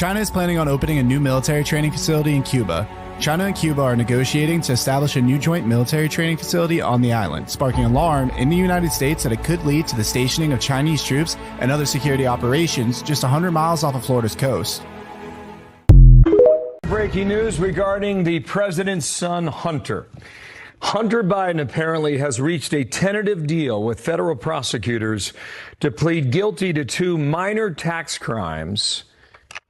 China is planning on opening a new military training facility in Cuba. China and Cuba are negotiating to establish a new joint military training facility on the island, sparking alarm in the United States that it could lead to the stationing of Chinese troops and other security operations just 100 miles off of Florida's coast. Breaking news regarding the president's son, Hunter. Hunter Biden apparently has reached a tentative deal with federal prosecutors to plead guilty to 2 minor tax crimes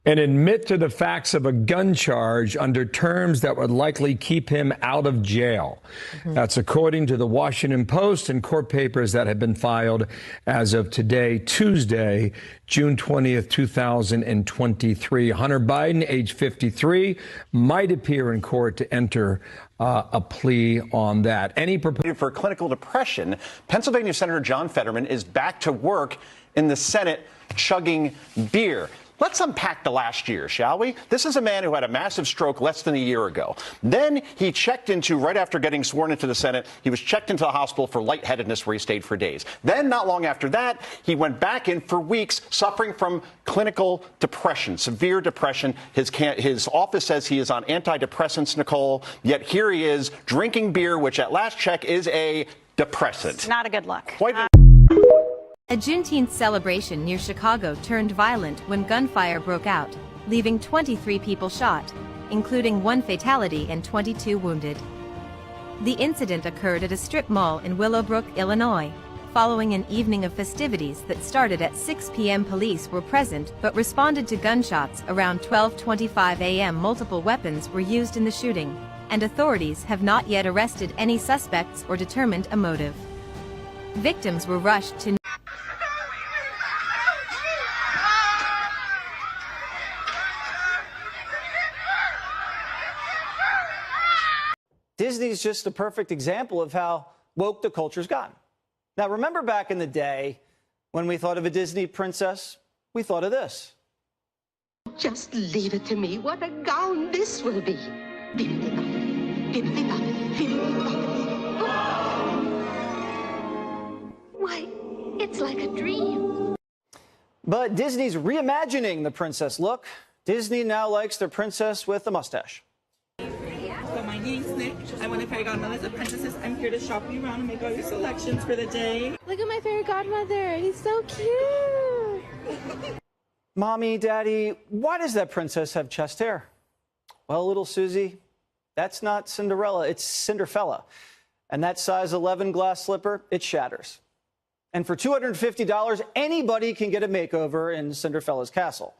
and admit to the facts of a gun charge under terms that would likely keep him out of jail. That's according to the Washington Post and court papers that have been filed as of today, Tuesday, June 20th, 2023. Hunter Biden, age 53, might appear in court to enter a plea on that. For clinical depression, Pennsylvania Senator John Fetterman is back to work in the Senate chugging beer. Let's unpack the last year, shall we? This is a man who had a massive stroke less than a year ago. Then he checked into, right after getting sworn into the Senate, he was checked into the hospital for lightheadedness where he stayed for days. Then, not long after that, he went back in for weeks suffering from clinical depression, severe depression. His office says he is on antidepressants, Nicole, yet here he is drinking beer, which at last check is a depressant. Not a good look. A Juneteenth celebration near Chicago turned violent when gunfire broke out, leaving 23 people shot, including 1 fatality and 22 wounded. The incident occurred at a strip mall in Willowbrook, Illinois. Following an evening of festivities that started at 6 p.m. Police were present but responded to gunshots around 12:25 a.m. Multiple weapons were used in the shooting, and authorities have not yet arrested any suspects or determined a motive. Victims were rushed to Disney's just a perfect example of how woke the culture's gotten. Now, remember back in the day when we thought of a Disney princess, we thought of this. Just leave it to me. What a gown this will be. Why, it's like a dream. But Disney's reimagining the princess look. Disney now likes their princess with a mustache. So my name's Nick. I'm one of Fairy Godmother's apprentices. I'm here to shop you around and make all your selections for the day. Look at my fairy godmother. He's so cute. Mommy, Daddy, why does that princess have chest hair? Well, little Susie, that's not Cinderella, it's Cinderfella. And that size 11 glass slipper, it shatters. And for $250, anybody can get a makeover in Cinderfella's castle.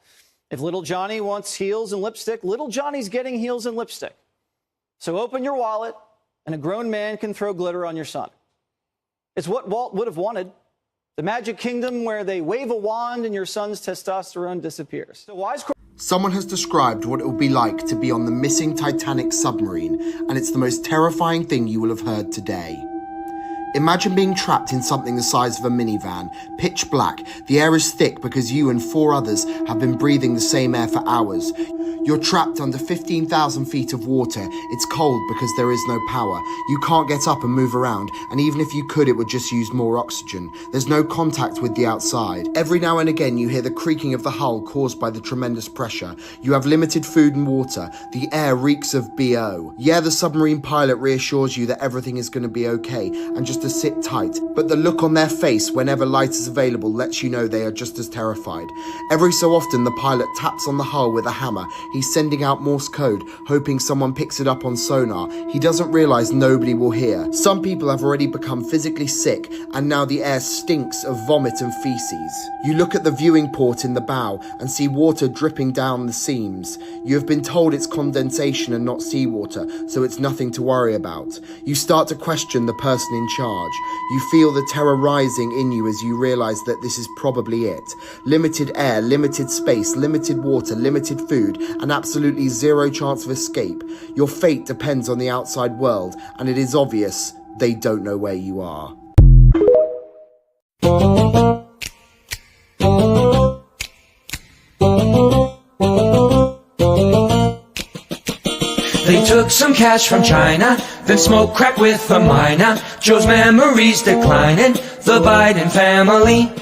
If little Johnny wants heels and lipstick, little Johnny's getting heels and lipstick. So open your wallet, and a grown man can throw glitter on your son. It's what Walt would have wanted. The Magic Kingdom where they wave a wand and your son's testosterone disappears. So Someone has described what it will be like to be on the missing Titanic submarine, and it's the most terrifying thing you will have heard today. Imagine being trapped in something the size of a minivan, pitch black, the air is thick because you and 4 others have been breathing the same air for hours. You're trapped under 15,000 feet of water, it's cold because there is no power. You can't get up and move around, and even if you could, it would just use more oxygen. There's no contact with the outside. Every now and again you hear the creaking of the hull caused by the tremendous pressure. You have limited food and water. The air reeks of BO. Yeah, the submarine pilot reassures you that everything is going to be okay, and just to sit tight, but the look on their face whenever light is available lets you know they are just as terrified. Every so often the pilot taps on the hull with a hammer. He's sending out Morse code, hoping someone picks it up on sonar. He doesn't realize nobody will hear. Some people have already become physically sick, and now the air stinks of vomit and feces. You look at the viewing port in the bow and see water dripping down the seams. You have been told it's condensation and not seawater, so it's nothing to worry about. You start to question the person in charge. You feel the terror rising in you as you realize that this is probably it. Limited air, limited space, limited water, limited food, and absolutely zero chance of escape. Your fate depends on the outside world, and it is obvious they don't know where you are. They took some cash from China, then smoked crack with a miner. Joe's memories declining, the Biden family.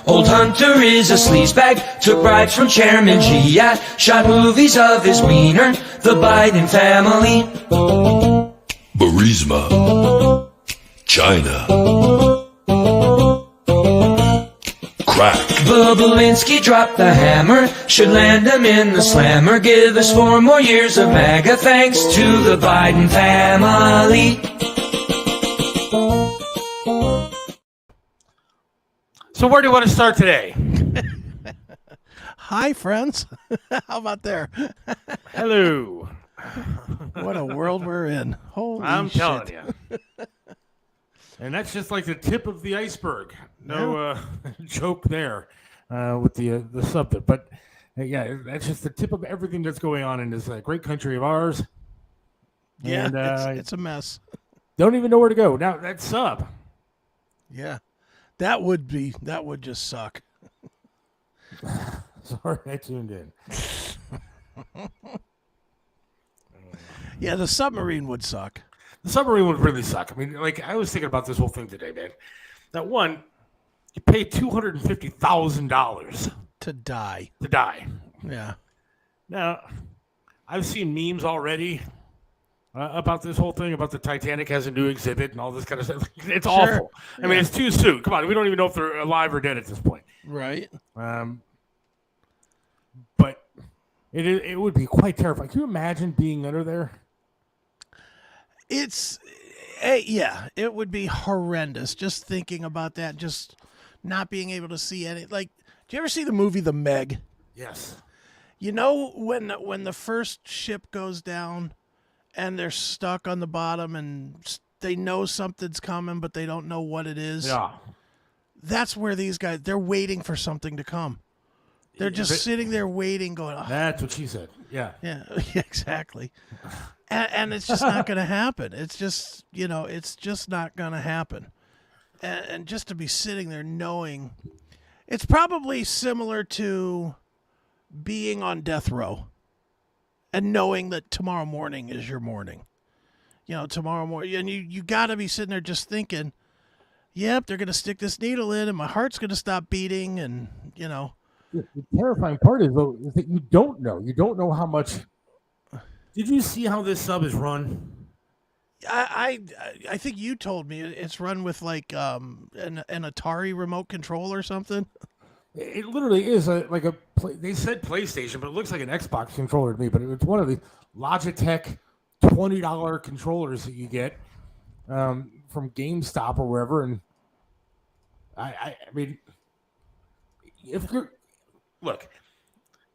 Old Hunter is a sleazebag, took bribes from Chairman G. Shot movies of his wiener, the Biden family. Burisma, China, crack. Bobolinsky dropped the hammer, should land him in the slammer. Give us 4 more years of MAGA, thanks to the Biden family. So where do you want to start today? Hi, friends. How about there? Hello. What a world we're in. Holy I'm shit. telling you. And that's just like the tip of the iceberg. No joke there with the subject. But yeah, that's just the tip of everything that's going on in this great country of ours. Yeah, and, it's a mess. Don't even know where to go. Now, that sub. Yeah, that would just suck. Sorry, I tuned in. Yeah, the submarine would suck. The submarine would really suck. I mean, like, I was thinking about this whole thing today, man. That one, you pay $250,000 to die. To die. Yeah. Now, I've seen memes already about this whole thing, about the Titanic has a new exhibit and all this kind of stuff. It's awful. I mean, it's too soon. Come on, we don't even know if they're alive or dead at this point. Right. But it would be quite terrifying. Can you imagine being under there? Yeah, it would be horrendous just thinking about that, just not being able to see any. Like, do you ever see the movie The Meg? Yes. You know when the first ship goes down and they're stuck on the bottom and they know something's coming, but they don't know what it is? Yeah. That's where these guys, they're waiting for something to come. They're just sitting there waiting, going, oh. That's what she said. Yeah. Yeah, exactly. And it's just not going to happen. It's just, it's just not going to happen. And just to be sitting there knowing, it's probably similar to being on death row and knowing that tomorrow morning is your morning. Tomorrow morning. And you got to be sitting there just thinking, yep, they're going to stick this needle in and my heart's going to stop beating and, The terrifying part is, though, is that you don't know. You don't know how much. Did you see how this sub is run? I think you told me it's run with like an Atari remote control or something. It literally is they said PlayStation, but it looks like an Xbox controller to me. But it's one of the Logitech $20 controllers that you get from GameStop or wherever. And I mean, if you're look,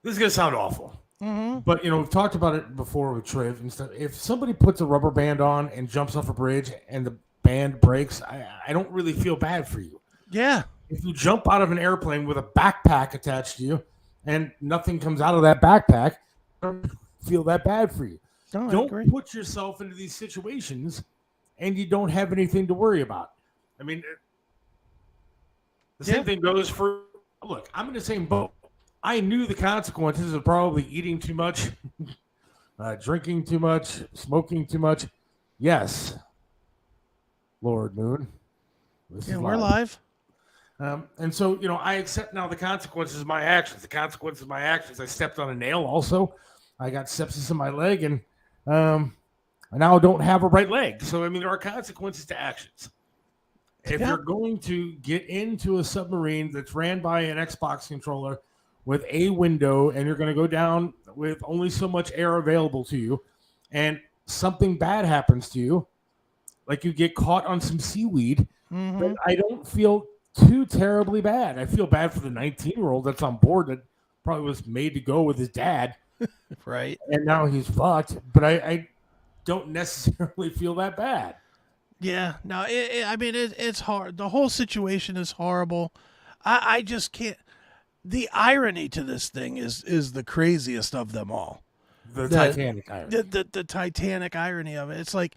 this is gonna sound awful. Mm-hmm. But, we've talked about it before with Triv and stuff. If somebody puts a rubber band on and jumps off a bridge and the band breaks, I don't really feel bad for you. Yeah. If you jump out of an airplane with a backpack attached to you and nothing comes out of that backpack, I don't feel that bad for you. Don't put yourself into these situations and you don't have anything to worry about. I mean, the same thing goes for, look, I'm in the same boat. I knew the consequences of probably eating too much, drinking too much, smoking too much. Yes, Lord Moon. We're live. And so, I accept now the consequences of my actions. The consequences of my actions. I stepped on a nail also. I got sepsis in my leg, and I now don't have a right leg. So, I mean, there are consequences to actions. If you're going to get into a submarine that's ran by an Xbox controller with a window and you're going to go down with only so much air available to you and something bad happens to you, like you get caught on some seaweed, then I don't feel too terribly bad. I feel bad for the 19-year-old that's on board that probably was made to go with his dad. Right. And now he's fucked. But I don't necessarily feel that bad. Yeah. No, it's hard. The whole situation is horrible. I just can't. The irony to this thing is the craziest of them all. The Titanic irony. The Titanic irony of it. It's like,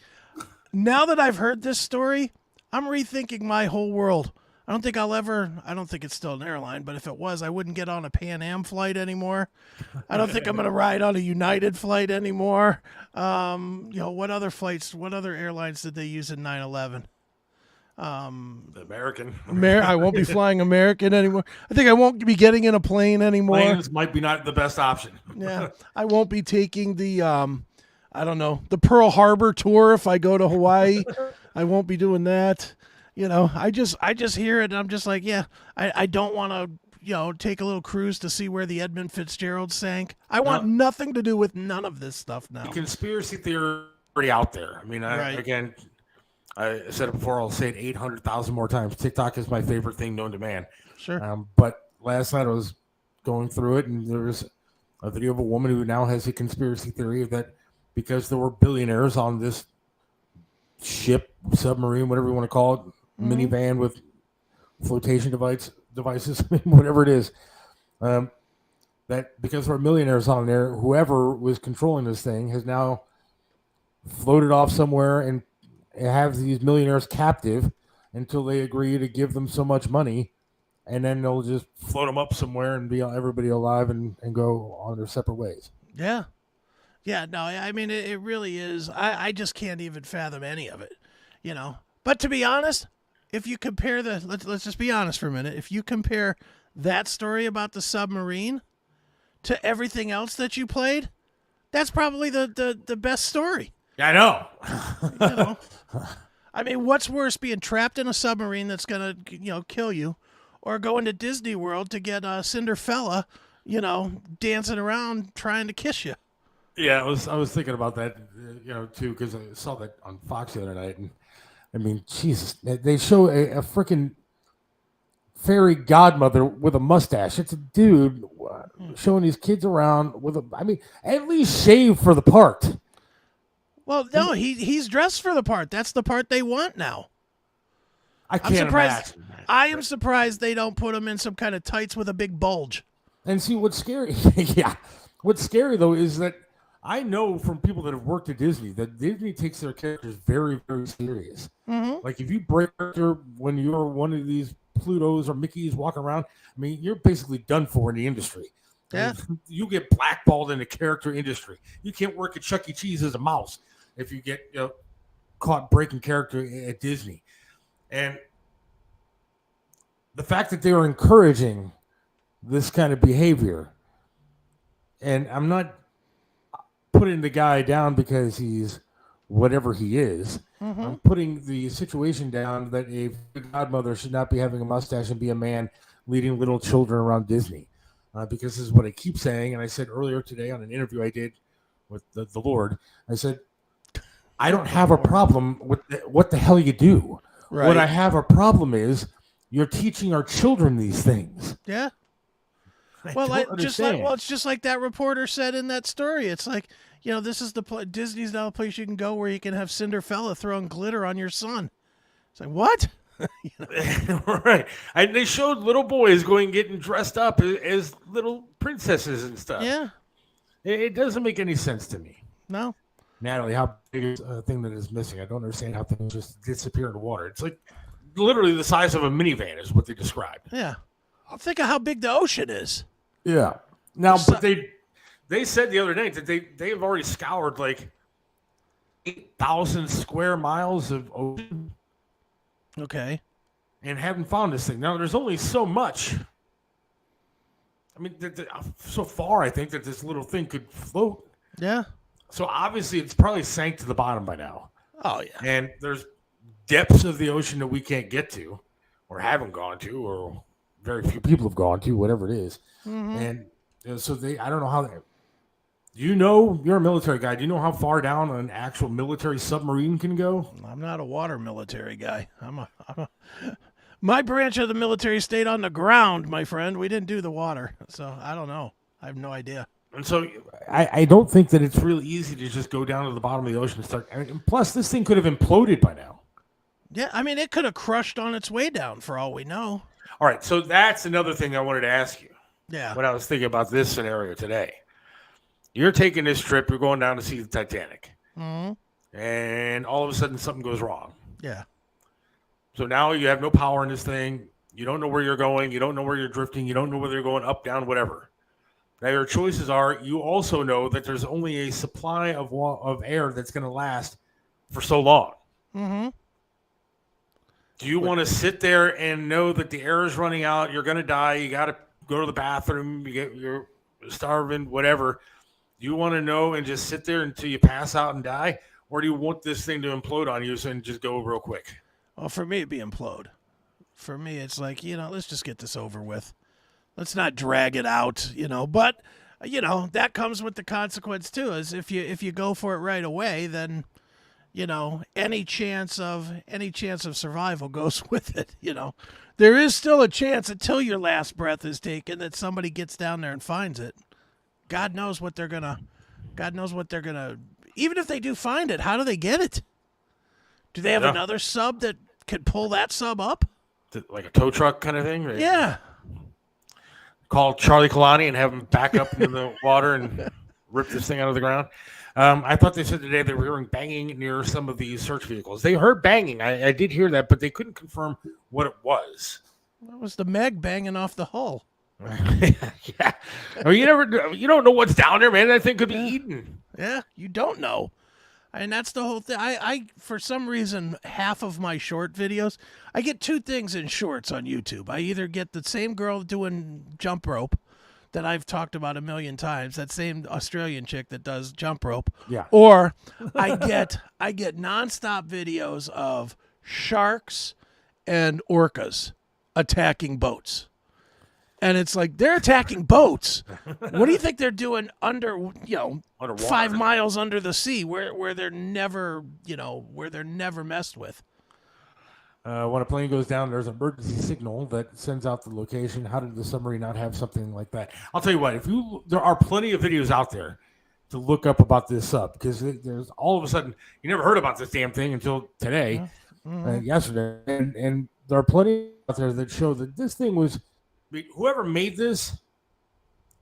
now that I've heard this story, I'm rethinking my whole world. I don't think it's still an airline, but if it was, I wouldn't get on a Pan Am flight anymore. I don't think I'm going to ride on a United flight anymore. What other airlines did they use in 9/11? American. I won't be flying American anymore. I think I won't be getting in a plane anymore. Planes might be not the best option. Yeah. I won't be taking the, the Pearl Harbor tour if I go to Hawaii. I won't be doing that. I just hear it and I'm just like, yeah, I don't want to, take a little cruise to see where the Edmund Fitzgerald sank. I want nothing to do with none of this stuff now. The conspiracy theory already out there. I mean, again, I said it before, I'll say it 800,000 more times. TikTok is my favorite thing known to man. Sure. But last night I was going through it and there was a video of a woman who now has a conspiracy theory that because there were billionaires on this ship, submarine, whatever you want to call it, minivan with flotation devices, whatever it is, that because there are millionaires on there, whoever was controlling this thing has now floated off somewhere and have these millionaires captive until they agree to give them so much money, and then they'll just float them up somewhere and be everybody alive and go on their separate ways. Yeah. Yeah, no, I mean, it really is. I just can't even fathom any of it, But to be honest, if you compare let's just be honest for a minute. If you compare that story about the submarine to everything else that you played, that's probably the best story. Yeah, I know. I mean, what's worse, being trapped in a submarine that's gonna, kill you, or going to Disney World to get Cinderella, dancing around trying to kiss you? Yeah, I was thinking about that, too, because I saw that on Fox the other night, and I mean, Jesus, they show a freaking fairy godmother with a mustache. It's a dude showing these kids around at least shave for the part. Well, no, he's dressed for the part. That's the part they want now. I'm surprised. I am surprised they don't put him in some kind of tights with a big bulge. And see, what's scary? Yeah, what's scary though is that I know from people that have worked at Disney that Disney takes their characters very, very serious. Mm-hmm. Like if you break character when you're one of these Plutos or Mickeys walking around, I mean, you're basically done for in the industry. Yeah, you get blackballed in the character industry. You can't work at Chuck E. Cheese as a mouse if you get caught breaking character at Disney. And the fact that they are encouraging this kind of behavior, and I'm not putting the guy down because he's whatever he is. Mm-hmm. I'm putting the situation down that a godmother should not be having a mustache and be a man leading little children around Disney. Because this is what I keep saying, and I said earlier today on an interview I did with the Lord, I said, I don't have a problem with what the hell you do. Right. What I have a problem is you're teaching our children these things. Yeah. Well, it's just like that reporter said in that story. It's like, this is Disney's now a place you can go where you can have Cinderella throwing glitter on your son. It's like, what? Right. And they showed little boys getting dressed up as little princesses and stuff. Yeah. It doesn't make any sense to me. No. Natalie, how big is a thing that is missing? I don't understand how things just disappear in the water. It's like literally the size of a minivan is what they described. Yeah. Think of how big the ocean is. Yeah. Now, but they said the other day that they have already scoured like 8,000 square miles of ocean. Okay. And haven't found this thing. Now, there's only so much. I mean, so far, I think that this little thing could float. Yeah. So obviously, it's probably sank to the bottom by now. Oh, yeah. And there's depths of the ocean that we can't get to or haven't gone to or very few people have gone to, whatever it is. Mm-hmm. And so I don't know how you're a military guy. Do you know how far down an actual military submarine can go? I'm not a water military guy. My branch of the military stayed on the ground, my friend. We didn't do the water. So I don't know. I have no idea. And so I don't think that it's really easy to just go down to the bottom of the ocean and start. And plus, this thing could have imploded by now. Yeah, I mean, it could have crushed on its way down for all we know. All right, so that's another thing I wanted to ask you. Yeah. When I was thinking about this scenario today. You're taking this trip, you're going down to see the Titanic. Mm-hmm. And all of a sudden something goes wrong. Yeah. So now you have no power in this thing. You don't know where you're going. You don't know where you're drifting. You don't know whether you're going up, down, whatever. Now, your choices are, you also know that there's only a supply of air that's going to last for so long. Mm-hmm. Do you want to sit there and know that the air is running out, you're going to die, you got to go to the bathroom, you're starving, whatever. Do you want to know and just sit there until you pass out and die? Or do you want this thing to implode on you and just go real quick? Well, for me, it'd be implode. For me, it's like, let's just get this over with. Let's not drag it out, But, that comes with the consequence, too, is if you go for it right away, then, any chance of survival goes with it, There is still a chance until your last breath is taken that somebody gets down there and finds it. God knows what they're gonna, even if they do find it, how do they get it? Do they have another sub that could pull that sub up? Like a tow truck kind of thing? Yeah. Call Charlie Kalani and have him back up into the water and rip this thing out of the ground. I thought they said today they were hearing banging near some of these search vehicles. They heard banging. I did hear that, but they couldn't confirm what it was. That was the Meg banging off the hull. Yeah. I mean, you don't know what's down there, man. That thing could be eaten. Yeah, you don't know. And that's the whole thing. I for some reason, half of my short videos, I get two things in shorts on YouTube. I either get the same girl doing jump rope that I've talked about a million times, that same Australian chick that does jump rope. Yeah. Or I get nonstop videos of sharks and orcas attacking boats. And it's like, they're attacking boats. What do you think they're doing under 5 miles under the sea where they're never, where they're never messed with? When a plane goes down, there's an emergency signal that sends out the location. How did the submarine not have something like that? I'll tell you what, there are plenty of videos out there to look up about this sub, because there's all of a sudden, you never heard about this damn thing until today, yesterday. And there are plenty out there that show that this thing was, whoever made this,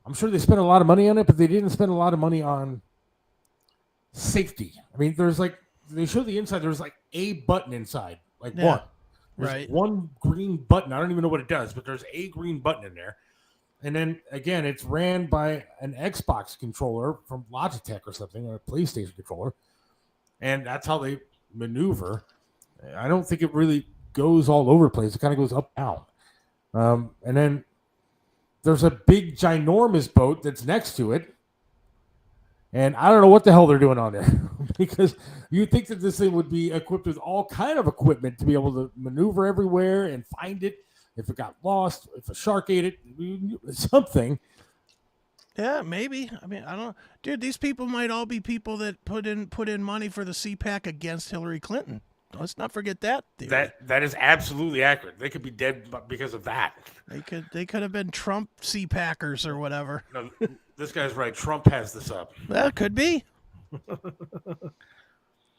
I'm sure they spent a lot of money on it, but they didn't spend a lot of money on safety. I mean, they show the inside, there's like a button inside, one. There's right. One green button. I don't even know what it does, but there's a green button in there. And then, again, it's ran by an Xbox controller from Logitech or something, or a PlayStation controller. And that's how they maneuver. I don't think it really goes all over the place. It kind of goes up, down. And then there's a big, ginormous boat that's next to it. And I don't know what the hell they're doing on there, because you'd think that this thing would be equipped with all kind of equipment to be able to maneuver everywhere and find it. If it got lost, if a shark ate it, something. Yeah, maybe. I mean, I don't. Dude, these people might all be people that put in money for the CPAC against Hillary Clinton. Let's not forget that theory. That is absolutely accurate. They could be dead because of that. They could have been Trump CPACers or whatever. No, this guy's right. Trump has this up. That could be.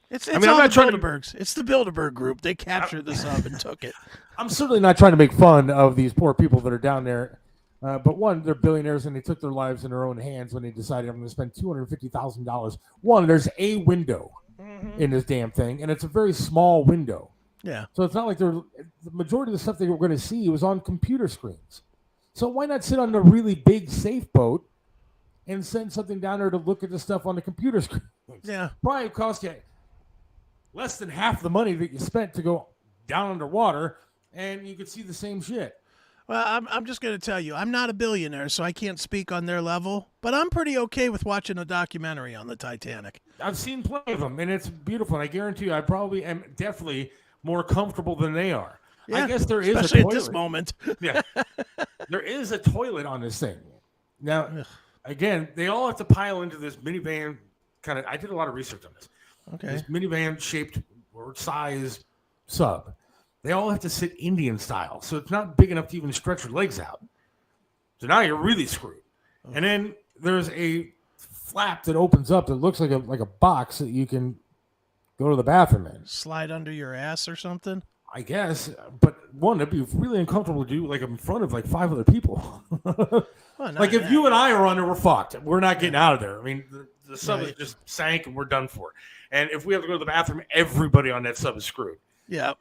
It's I'm all not the trying to- Bilderbergs. It's the Bilderberg group. They captured the sub and took it. I'm certainly not trying to make fun of these poor people that are down there. But one, they're billionaires and they took their lives in their own hands when they decided I'm going to spend $250,000. One, there's a window in this damn thing, and it's a very small window. Yeah. So it's not like the majority of the stuff they were going to see was on computer screens. So why not sit on a really big safe boat and send something down there to look at the stuff on the computer screen? Yeah. Probably cost you less than half the money that you spent to go down underwater, and you could see the same shit. Well, I'm just going to tell you, I'm not a billionaire, so I can't speak on their level, but I'm pretty okay with watching a documentary on the Titanic. I've seen plenty of them, and it's beautiful, and I guarantee you I probably am definitely more comfortable than they are. Yeah, I guess there is a especially toilet. at this moment. Yeah. There is a toilet on this thing. Now, again, they all have to pile into this minivan kind of. I did a lot of research on this. Okay. This minivan shaped or size sub. They all have to sit Indian style, so it's not big enough to even stretch your legs out. So now you're really screwed. Okay. And then there's a flap that opens up that looks like a box that you can go to the bathroom in. Slide under your ass or something? I guess, but one, it'd be really uncomfortable to do like in front of like 5 other people. Like if you and I are on there, we're fucked. We're not getting out of there. I mean, the sub is just sank and we're done for. And if we have to go to the bathroom, everybody on that sub is screwed. Yeah.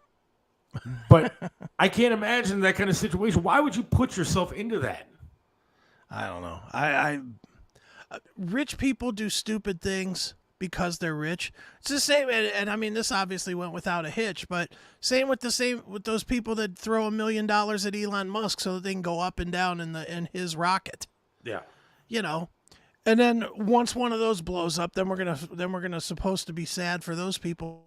But I can't imagine that kind of situation. Why would you put yourself into that? I don't know. Rich people do stupid things because they're rich. It's the same, and I mean, this obviously went without a hitch, but same with those people that throw $1 million at Elon Musk so that they can go up and down in his rocket. Yeah. You know, and then once one of those blows up, then we're gonna supposed to be sad for those people.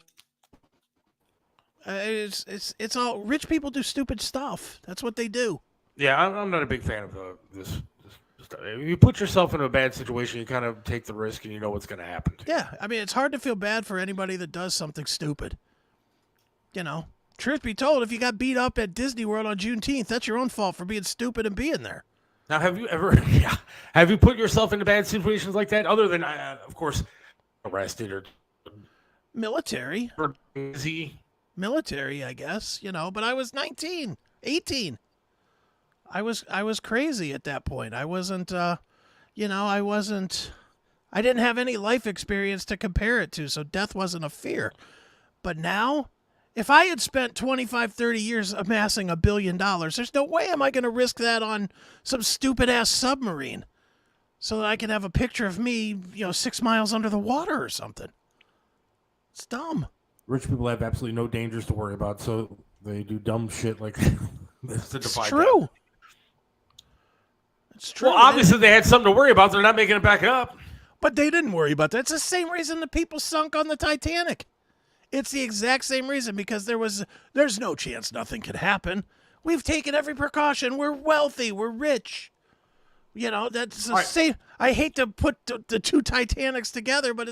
It's all rich people do stupid stuff. That's what they do. Yeah, I'm not a big fan of this stuff. If you put yourself in a bad situation, you kind of take the risk and you know what's going to happen. Yeah, I mean, it's hard to feel bad for anybody that does something stupid. You know, truth be told, if you got beat up at Disney World on Juneteenth, that's your own fault for being stupid and being there. Now, have you put yourself into bad situations like that? Other than, of course, arrested or military. Military, I guess, you know, but I was 18. I was crazy at that point. I wasn't, I didn't have any life experience to compare it to, so death wasn't a fear. But now, if I had spent 25, 30 years amassing $1 billion, there's no way am I going to risk that on some stupid-ass submarine so that I can have a picture of me, 6 miles under the water or something. It's dumb. Rich people have absolutely no dangers to worry about, so they do dumb shit like this to defy It's true. that. It's true. Well, obviously they had something to worry about. They're not making it back up. But they didn't worry about that. It's the same reason the people sunk on the Titanic. It's the exact same reason, because there's no chance nothing could happen. We've taken every precaution. We're wealthy. We're rich. That's the same. I hate to put the two Titanics together, but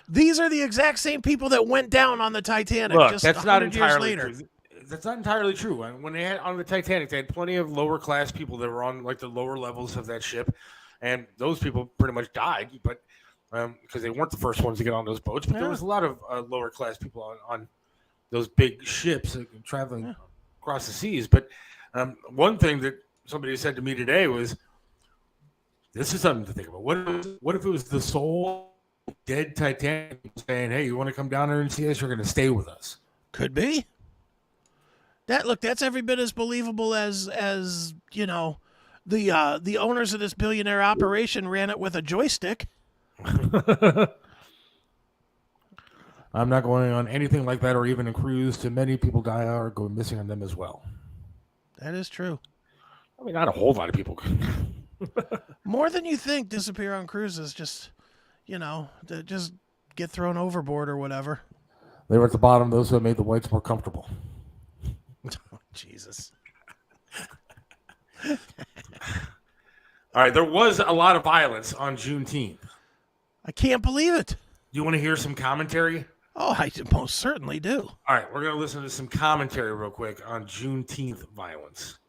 these are the exact same people that went down on the Titanic. Look, just that's not 100 entirely years later. true. That's not entirely true. When they had on the Titanic, they had plenty of lower class people that were on like the lower levels of that ship, and those people pretty much died, but because they weren't the first ones to get on those boats. But there was a lot of lower class people on those big ships traveling across the seas. But one thing that somebody said to me today was, "This is something to think about. What if it was the soul dead Titanic saying, 'Hey, you want to come down there and see us? You're going to stay with us.'" Could be. That's every bit as believable as the owners of this billionaire operation ran it with a joystick. I'm not going on anything like that, or even a cruise. Too many people die or go missing on them as well. That is true. I mean, not a whole lot of people. More than you think disappear on cruises. Just just get thrown overboard or whatever. They were at the bottom, those who made the whites more comfortable. Oh, Jesus. All right, there was a lot of violence on Juneteenth. I can't believe it. Do you want to hear some commentary? Oh, I most certainly do. All right, we're going to listen to some commentary real quick on Juneteenth violence.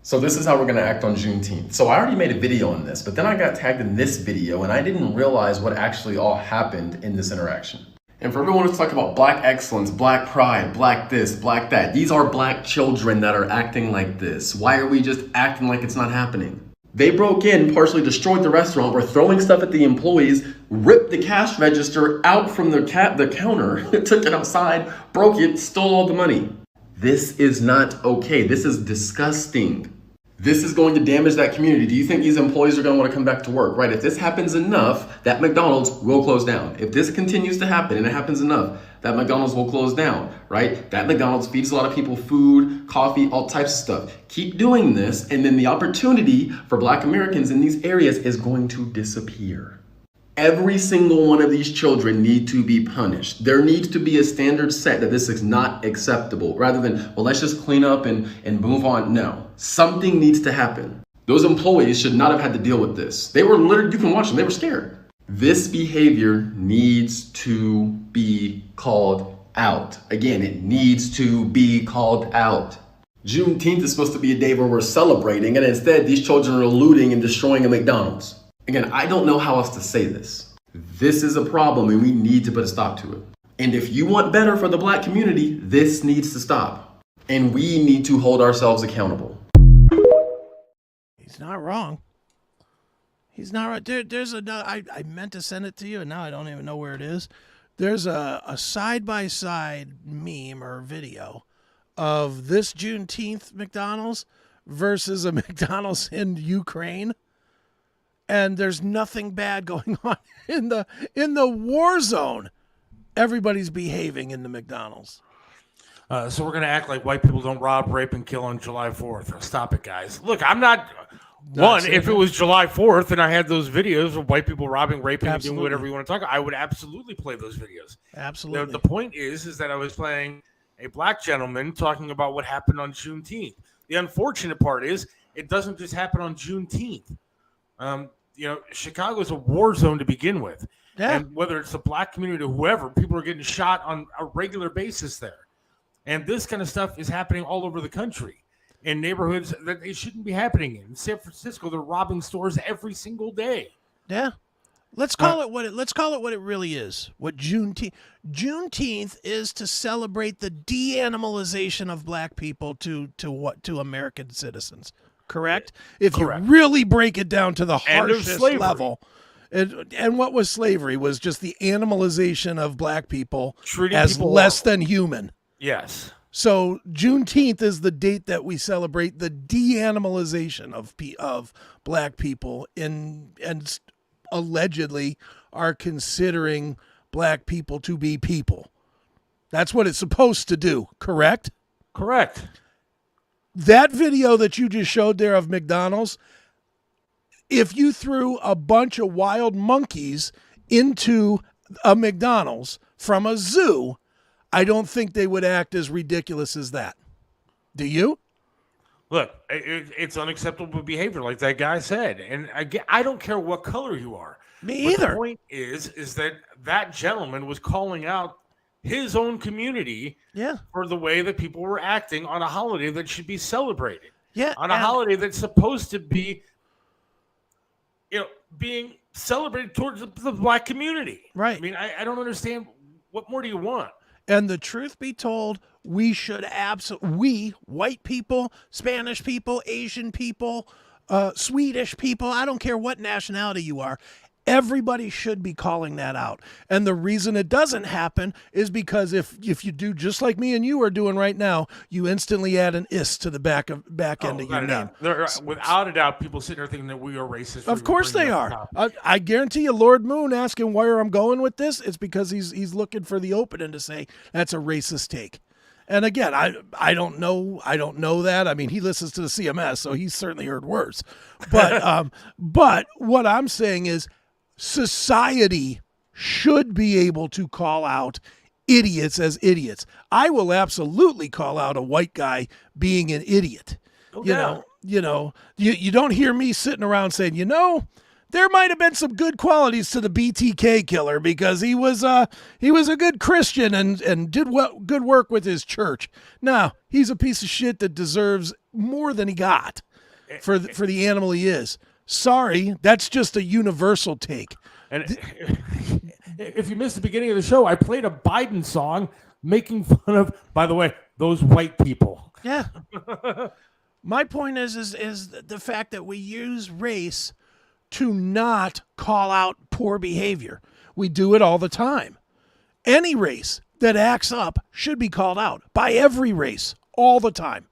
So this is how we're gonna act on Juneteenth. So I already made a video on this, but then I got tagged in this video and I didn't realize what actually all happened in this interaction. And for everyone who's talking about black excellence, black pride, black this, black that, these are black children that are acting like this. Why are we just acting like it's not happening? They broke in, partially destroyed the restaurant, were throwing stuff at the employees, ripped the cash register out from the counter, took it outside, broke it, stole all the money. This is not okay. This is disgusting. This is going to damage that community. Do you think these employees are going to want to come back to work, right? If this happens enough, that McDonald's will close down. If this continues to happen and it happens enough, that McDonald's will close down, right? That McDonald's feeds a lot of people food, coffee, all types of stuff. Keep doing this, and then the opportunity for Black Americans in these areas is going to disappear. Every single one of these children need to be punished. There needs to be a standard set that this is not acceptable, rather than, well, let's just clean up and move on. No, something needs to happen. Those employees should not have had to deal with this. They were literally, you can watch them, they were scared. This behavior needs to be called out. Again, it needs to be called out. Juneteenth is supposed to be a day where we're celebrating, and instead these children are looting and destroying a McDonald's. Again, I don't know how else to say this. This is a problem and we need to put a stop to it. And if you want better for the Black community, this needs to stop. And we need to hold ourselves accountable. He's not wrong. He's not right. There's another. I meant to send it to you, and now I don't even know where it is. There's a side-by-side meme or video of this Juneteenth McDonald's versus a McDonald's in Ukraine, and there's nothing bad going on in the war zone. Everybody's behaving in the McDonald's. So we're going to act like white people don't rob, rape, and kill on July 4th. Stop it, guys. Look, I'm not... One, if it was July 4th and I had those videos of white people robbing, raping, and doing whatever you want to talk about, I would absolutely play those videos. Absolutely. The point is that I was playing a black gentleman talking about what happened on Juneteenth. The unfortunate part is it doesn't just happen on Juneteenth. Chicago's a war zone to begin with. Yeah. And whether it's the black community or whoever, people are getting shot on a regular basis there. And this kind of stuff is happening all over the country. In neighborhoods that it shouldn't be happening in. San Francisco, they're robbing stores every single day. Yeah. Let's call it what it really is. What Juneteenth is to celebrate the de-animalization of black people to American citizens. Correct? If Correct. you really break it down to the harshest slavery. level. And what was slavery was just the animalization of black people Treating as people less than human. Yes. So Juneteenth is the date that we celebrate the de-animalization of black people and allegedly are considering black people to be people. That's what it's supposed to do, correct? Correct. That video that you just showed there of McDonald's, if you threw a bunch of wild monkeys into a McDonald's from a zoo, I don't think they would act as ridiculous as that. Do you? Look, it's unacceptable behavior, like that guy said. And I don't care what color you are. Me either. The point is that gentleman was calling out his own community for the way that people were acting on a holiday that should be celebrated. Yeah. On a holiday that's supposed to be, being celebrated towards the black community. Right. I mean, I don't understand. What more do you want? And the truth be told, we should we, white people, Spanish people, Asian people, Swedish people, I don't care what nationality you are, everybody should be calling that out. And the reason it doesn't happen is because if you do just like me and you are doing right now, you instantly add an is to the back end of your name. There are, without a doubt, people sitting there thinking that we are racist. Of course they are. I guarantee you, Lord Moon asking where I'm going with this, it's because he's looking for the opening to say that's a racist take. And again, I don't know that. I mean, he listens to the CMS, so he's certainly heard worse. But but what I'm saying is, society should be able to call out idiots as idiots. I will absolutely call out a white guy being an idiot. Okay. You don't hear me sitting around saying, there might have been some good qualities to the BTK killer because he was a good Christian and did good work with his church. No, he's a piece of shit that deserves more than he got for the animal he is. Sorry, that's just a universal take. And if you missed the beginning of the show, I played a Biden song making fun of, by the way, those white people. Yeah. My point is the fact that we use race to not call out poor behavior. We do it all the time. Any race that acts up should be called out by every race all the time.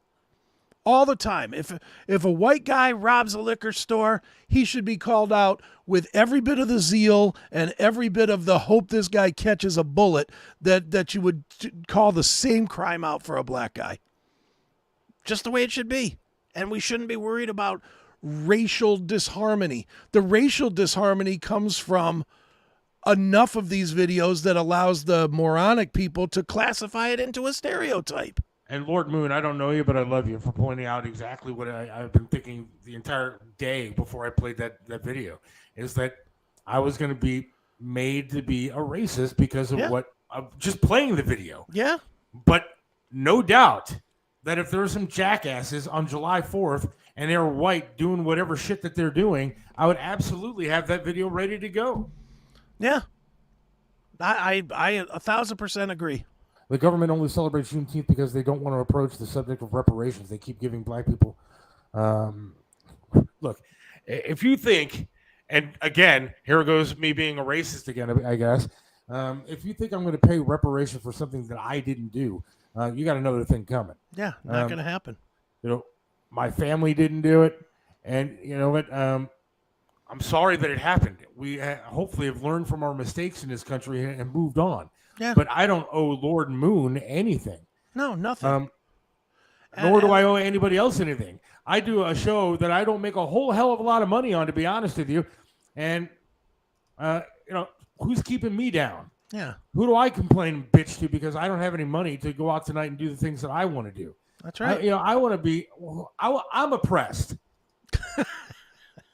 All the time. If a white guy robs a liquor store, he should be called out with every bit of the zeal and every bit of the hope this guy catches a bullet that you would call the same crime out for a black guy. Just the way it should be. And we shouldn't be worried about racial disharmony. The racial disharmony comes from enough of these videos that allows the moronic people to classify it into a stereotype. And Lord Moon, I don't know you, but I love you for pointing out exactly what I've been thinking the entire day before I played that video, is that I was going to be made to be a racist because of just playing the video. Yeah. But no doubt that if there were some jackasses on July 4th and they were white doing whatever shit that they're doing, I would absolutely have that video ready to go. Yeah. I 1,000% agree. the government only celebrates Juneteenth because they don't want to approach the subject of reparations. They keep giving black people. Look, if you think, and again, here goes me being a racist again, I guess. If you think I'm going to pay reparations for something that I didn't do, you got another thing coming. Yeah, not going to happen. My family didn't do it, and you know what? I'm sorry that it happened. We hopefully have learned from our mistakes in this country and moved on. Yeah. But I don't owe Lord Moon anything. No, nothing. Nor do I owe anybody else anything. I do a show that I don't make a whole hell of a lot of money on, to be honest with you. And, who's keeping me down? Yeah. Who do I complain and bitch to because I don't have any money to go out tonight and do the things that I want to do? That's right. I want to be. I'm oppressed,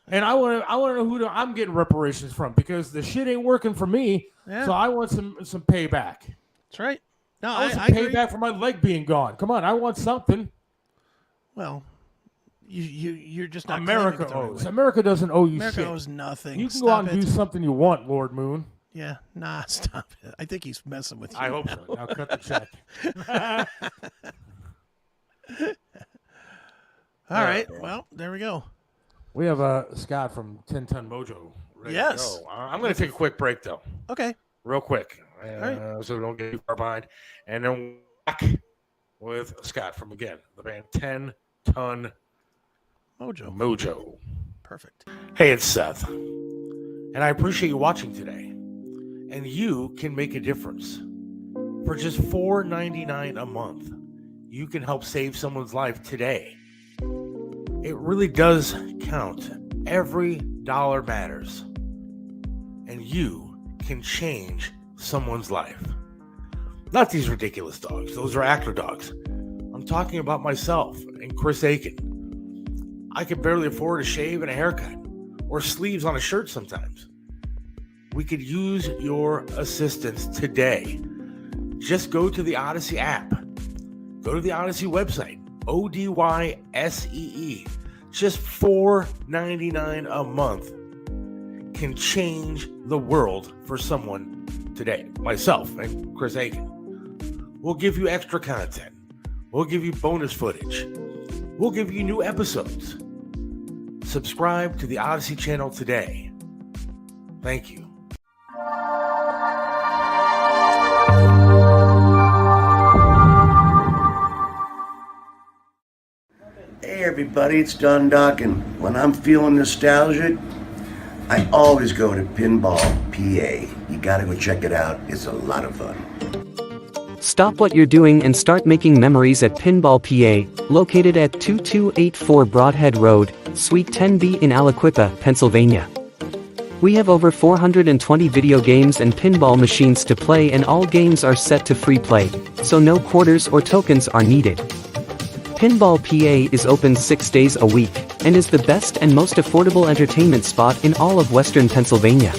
and I want to know who I'm getting reparations from because the shit ain't working for me. Yeah. So I want some payback. That's right. No, I want some agree. payback for my leg being gone. Come on, I want something. Well, you're just not. America owes. America doesn't owe you America shit. owes nothing. You can go out and do something you want, Lord Moon. Yeah, nah, stop it. I think he's messing with you. I hope so. Now cut the check. All right. Well, there we go. We have Scott from Ten Ton Mojo. Yes. I'm going to take a quick break, though. Okay. Real quick. right. So we don't get too far behind. And then back with Scott from, again, the band 10 Ton Mojo. Perfect. Hey, it's Seth. And I appreciate you watching today. And you can make a difference. For just $4.99 a month, you can help save someone's life today. It really does count. Every dollar matters. And you can change someone's life. Not these ridiculous dogs. Those are actor dogs. I'm talking about myself and Chris Aiken. I can barely afford a shave and a haircut, or sleeves on a shirt sometimes. We could use your assistance today. Just go to the Odyssey app. Go to the Odyssey website, ODYSEE. Just $4.99 a month can change the world for someone today. Myself and Chris Aiken. We'll give you extra content. We'll give you bonus footage. We'll give you new episodes. Subscribe to the Odyssey channel today. Thank you. Hey everybody, it's Don Dockin. When I'm feeling nostalgic, I always go to Pinball PA. You gotta go check it out. It's a lot of fun. Stop what you're doing and start making memories at Pinball PA, located at 2284 Broadhead Road, Suite 10B in Aliquippa, Pennsylvania. We have over 420 video games and pinball machines to play, and all games are set to free play, so no quarters or tokens are needed. Pinball PA is open 6 days a week, and is the best and most affordable entertainment spot in all of Western Pennsylvania.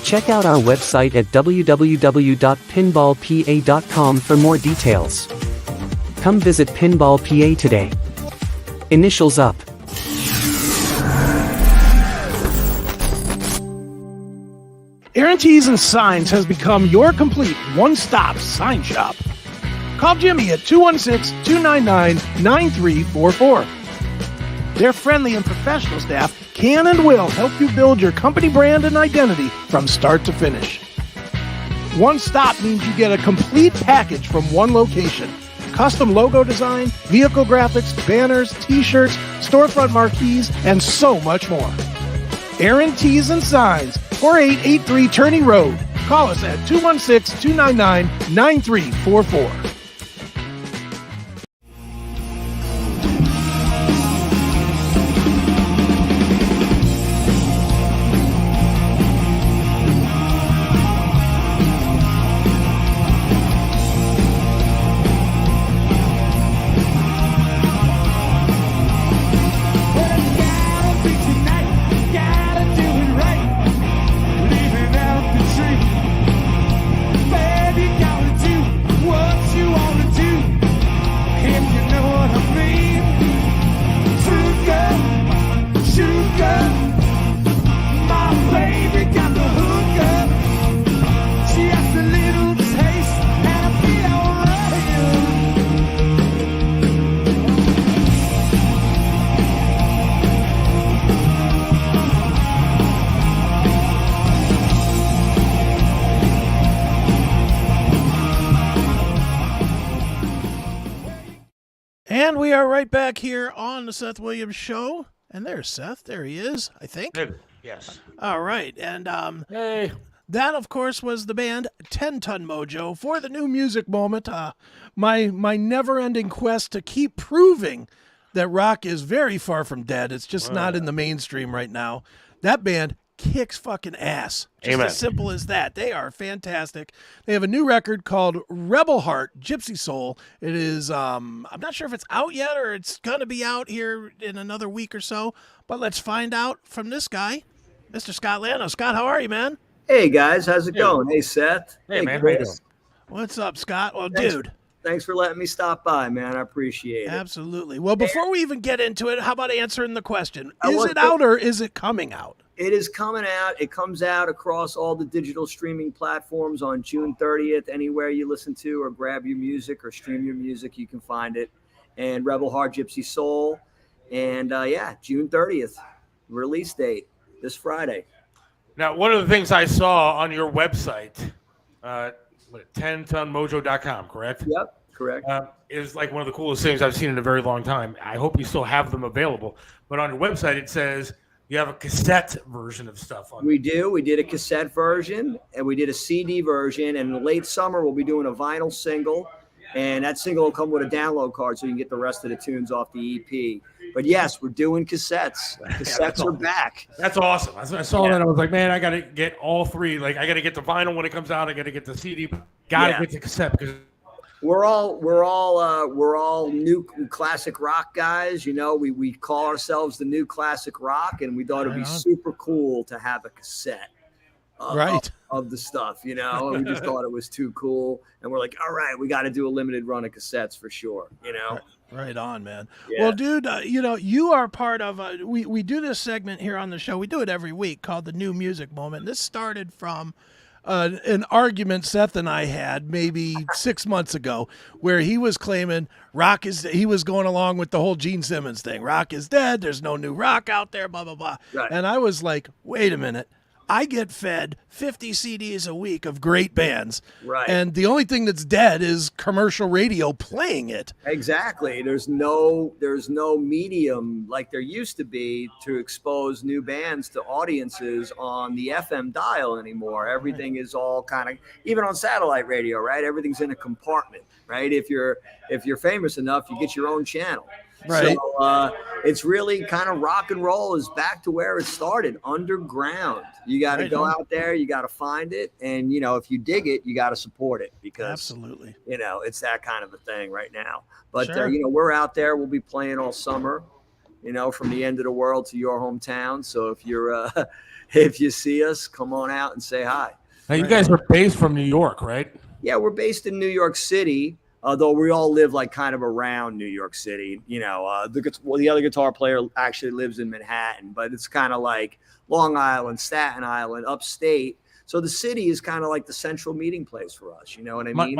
Check out our website at www.pinballpa.com for more details. Come visit Pinball PA today. Initials up. Aaron Tees and Signs has become your complete one-stop sign shop. Call Jimmy at 216-299-9344. Their friendly and professional staff can and will help you build your company brand and identity from start to finish. One stop means you get a complete package from one location. Custom logo design, vehicle graphics, banners, t-shirts, storefront marquees, and so much more. Aaron Tees and Signs, 4883 Turney Road. Call us at 216-299-9344. What you And we are right back here on the Seth Williams Show. And there's Seth. There he is, I think. Yes. All right. And hey. That, of course, was the band 10 Ton Mojo for the new music moment. My never-ending quest to keep proving that rock is very far from dead. It's just not in the mainstream right now. That band kicks fucking ass. Just Amen. as simple as that. They are fantastic. They have a new record called Rebel Heart Gypsy Soul. It is, I'm not sure if it's out yet or it's going to be out here in another week or so, but let's find out from this guy, Mr. Scott Lano. Scott, how are you, man? Hey, guys. How's it going? Hey, Seth. Hey, man. Chris. What's up, Scott? Well, Thanks. dude. Thanks for letting me stop by, man. I appreciate it. Absolutely. Well, before we even get into it, how about answering the question? Is it out or is it coming out? It is coming out. It comes out across all the digital streaming platforms on June 30th. Anywhere you listen to or grab your music or stream your music, you can find it. And Rebel Heart Gypsy Soul. And June 30th, release date this Friday. Now, one of the things I saw on your website, 10tonmojo.com, correct? Yep, correct. Is like one of the coolest things I've seen in a very long time. I hope you still have them available. But on your website, it says you have a cassette version of stuff on. We do. We did a cassette version, and we did a CD version. And in the late summer, we'll be doing a vinyl single. And that single will come with a download card so you can get the rest of the tunes off the EP. But yes, we're doing cassettes. Cassettes are back. That's awesome. I saw that. I was like, man, I got to get all three. Like, I got to get the vinyl when it comes out. I got to get the CD. Got to get the cassette because we're all new classic rock guys. You know, we call ourselves the new classic rock, and we thought it'd be super cool to have a cassette. Of the stuff, you know, and we just thought it was too cool, and we're like, all right, we got to do a limited run of cassettes for sure, you know. Right on, man. Yeah. Well, dude, you know, you are part of we do this segment here on the show. We do it every week called the New Music Moment. This started from an argument Seth and I had maybe 6 months ago, where he was claiming he was going along with the whole Gene Simmons thing. Rock is dead. There's no new rock out there. Blah blah blah. Right. And I was like, wait a minute. I get fed 50 CDs a week of great bands. Right. And the only thing that's dead is commercial radio playing it. Exactly. There's no medium like there used to be to expose new bands to audiences on the FM dial anymore. Everything is all kind of, even on satellite radio, right? Everything's in a compartment, right? If you're famous enough, you get your own channel. Right. So it's really kind of rock and roll is back to where it started, underground. You got to go out there, you got to find it, and you know, if you dig it, you got to support it because absolutely, you know, it's that kind of a thing right now. But sure. You know, we're out there. We'll be playing all summer. You know, from the end of the world to your hometown. So if you're if you see us, come on out and say hi. Now you guys are based from New York, right? Yeah, we're based in New York City. Although we all live like kind of around New York City, you know, the other guitar player actually lives in Manhattan, but it's kind of like Long Island, Staten Island, upstate. So the city is kind of like the central meeting place for us. You know what I mean?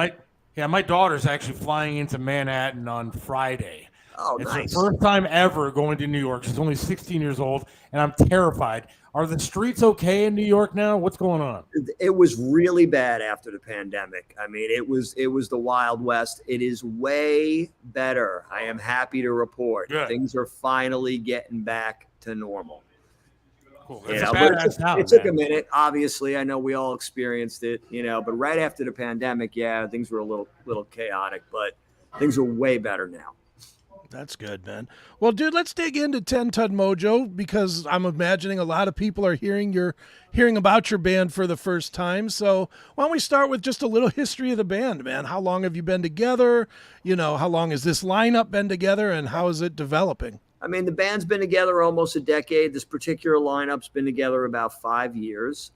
My daughter's actually flying into Manhattan on Friday. Oh, it's nice. her first time ever going to New York. She's only 16 years old, and I'm terrified. Are the streets okay in New York now? What's going on? It was really bad after the pandemic. I mean, it was the Wild West. It is way better. I am happy to report. Good. Things are finally getting back to normal. Cool. You know, but it took a minute. Obviously, I know we all experienced it, you know, but right after the pandemic, things were a little chaotic, but things are way better now. That's good, man. Well, dude, let's dig into 10 Ton Mojo because I'm imagining a lot of people are hearing about your band for the first time. So why don't we start with just a little history of the band, man? How long have you been together? You know, how long has this lineup been together and how is it developing? I mean, the band's been together almost a decade. This particular lineup's been together about 5 years.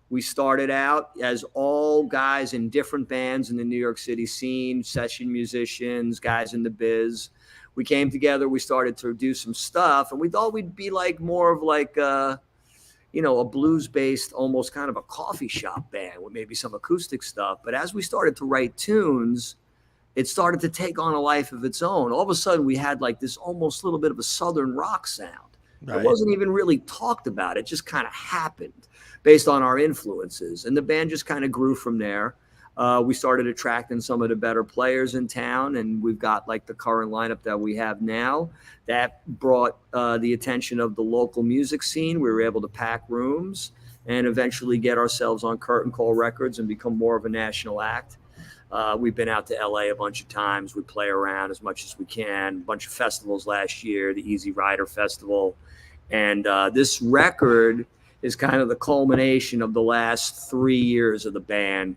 We started out as all guys in different bands in the New York City scene, session musicians, guys in the biz. We came together, we started to do some stuff, and we thought we'd be like more of like, a blues-based, almost kind of a coffee shop band with maybe some acoustic stuff. But as we started to write tunes, it started to take on a life of its own. All of a sudden, we had like this almost little bit of a Southern rock sound. Right. It wasn't even really talked about. It just kind of happened based on our influences. And the band just kind of grew from there. we started attracting some of the better players in town, and we've got like the current lineup that we have now. That brought the attention of the local music scene. We were able to pack rooms and eventually get ourselves on Curtain Call Records and become more of a national act. We've been out to LA a bunch of times. We play around as much as we can. A bunch of festivals last year, the Easy Rider Festival. And this record is kind of the culmination of the last 3 years of the band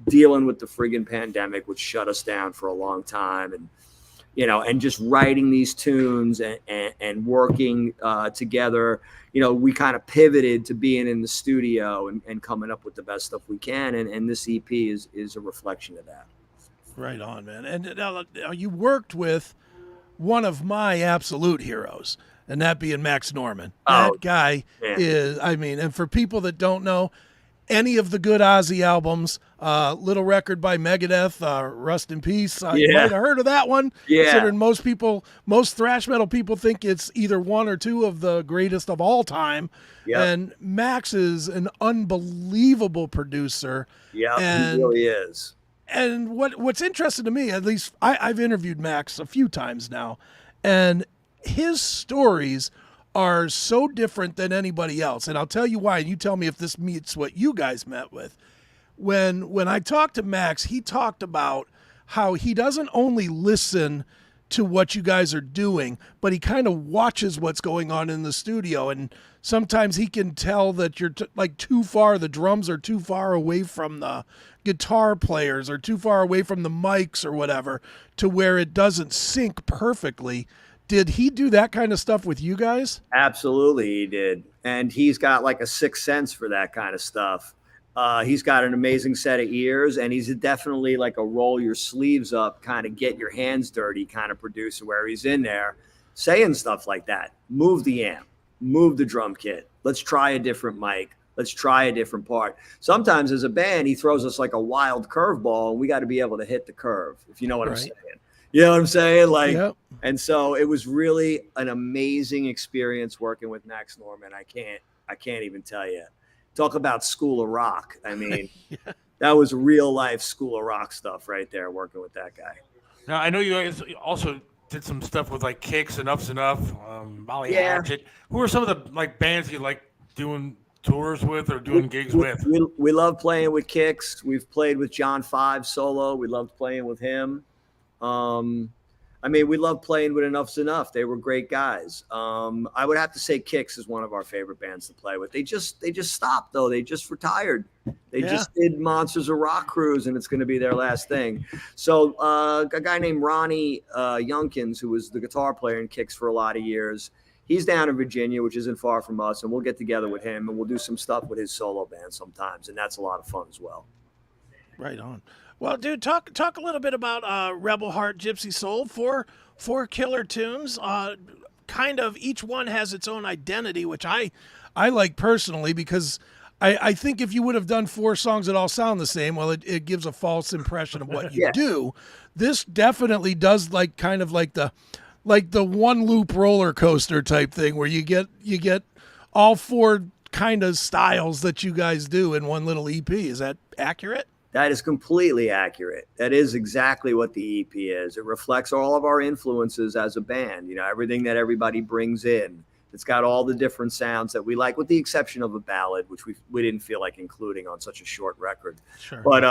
dealing with the friggin' pandemic, which shut us down for a long time. And, and just writing these tunes and working together. We kind of pivoted to being in the studio and coming up with the best stuff we can. And this EP is a reflection of that. Right on, man. And you worked with one of my absolute heroes, and that being Max Norman. That guy is, and for people that don't know, any of the good Ozzy albums, little record by Megadeth, Rust in Peace. You might have heard of that one. Considering most thrash metal people think it's either one or two of the greatest of all time. And Max is an unbelievable producer. Yeah, he really is. And what's interesting to me, at least I've interviewed Max a few times now, and his stories are so different than anybody else. And I'll tell you why, and you tell me if this meets what you guys met with. When I talked to Max, he talked about how he doesn't only listen to what you guys are doing, but he kind of watches what's going on in the studio. And sometimes he can tell that you're too far, the drums are too far away from the guitar players or too far away from the mics or whatever, to where it doesn't sync perfectly. Did he do that kind of stuff with you guys? Absolutely, he did. And he's got like a sixth sense for that kind of stuff. He's got an amazing set of ears, and he's definitely like a roll your sleeves up, kind of get your hands dirty kind of producer, where he's in there saying stuff like that. Move the amp, move the drum kit. Let's try a different mic. Let's try a different part. Sometimes as a band, he throws us like a wild curveball, and we got to be able to hit the curve, if you know what I'm saying. You know what I'm saying? And so it was really an amazing experience working with Max Norman. I can't even tell you. Talk about School of Rock. That was real life School of Rock stuff right there, working with that guy. Now, I know you guys also did some stuff with like Kicks, Enough's Enough, Molly Hatchet. Who are some of the like bands you like doing tours with or doing gigs with? We love playing with Kicks. We've played with John 5 solo. We loved playing with him. We love playing with Enough's Enough. They were great guys. I would have to say Kicks is one of our favorite bands to play with. They just stopped though. They just retired. They just did Monsters of Rock Cruise, and it's going to be their last thing. So a guy named Ronnie Youngkins, who was the guitar player in Kicks for a lot of years, he's down in Virginia, which isn't far from us, and we'll get together with him and we'll do some stuff with his solo band sometimes, and that's a lot of fun as well. Right on. Well, dude, talk a little bit about Rebel Heart Gypsy Soul. Four killer tunes. Kind of each one has its own identity, which I like personally, because I think if you would have done 4 songs that all sound the same, well, it gives a false impression of what you do. This definitely does like kind of like the one loop roller coaster type thing, where you get all 4 kind of styles that you guys do in one little EP. Is that accurate? That is completely accurate. That is exactly what the EP is. It reflects all of our influences as a band, everything that everybody brings in. It's got all the different sounds that we like, with the exception of a ballad, which we didn't feel like including on such a short record. Sure. But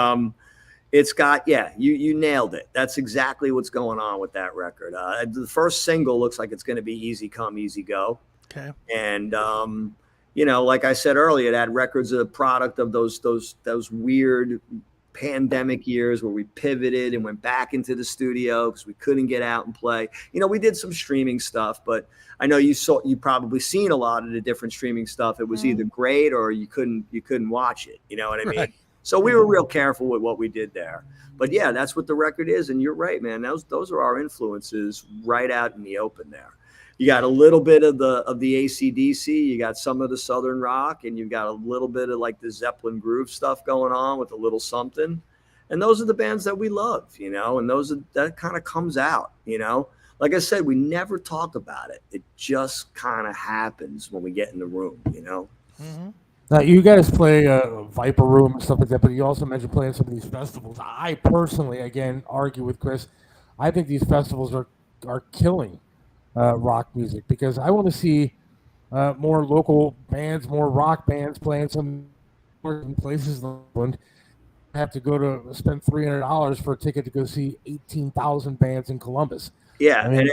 it's got, you nailed it. That's exactly what's going on with that record. The first single looks like it's going to be Easy Come, Easy Go. Okay. And, like I said earlier, that record's a product of those weird pandemic years where we pivoted and went back into the studio because we couldn't get out and play. We did some streaming stuff, but I know you probably seen a lot of the different streaming stuff. It was either great or you couldn't watch it. You know what I mean? Right. So we were real careful with what we did there. But yeah, that's what the record is. And you're right, man. Those are our influences right out in the open there. You got a little bit of the AC/DC, you got some of the Southern rock, and you've got a little bit of like the Zeppelin groove stuff going on with a little something. And those are the bands that we love, and that kind of comes out, Like I said, we never talk about it. It just kind of happens when we get in the room, Mm-hmm. Now, you guys play Viper Room and stuff like that, but you also mentioned playing some of these festivals. I personally, again, argue with Chris. I think these festivals are killing rock music because I want to see more local bands, more rock bands playing some places in England. I have to go to spend $300 for a ticket to go see 18,000 bands in Columbus. Yeah, I mean,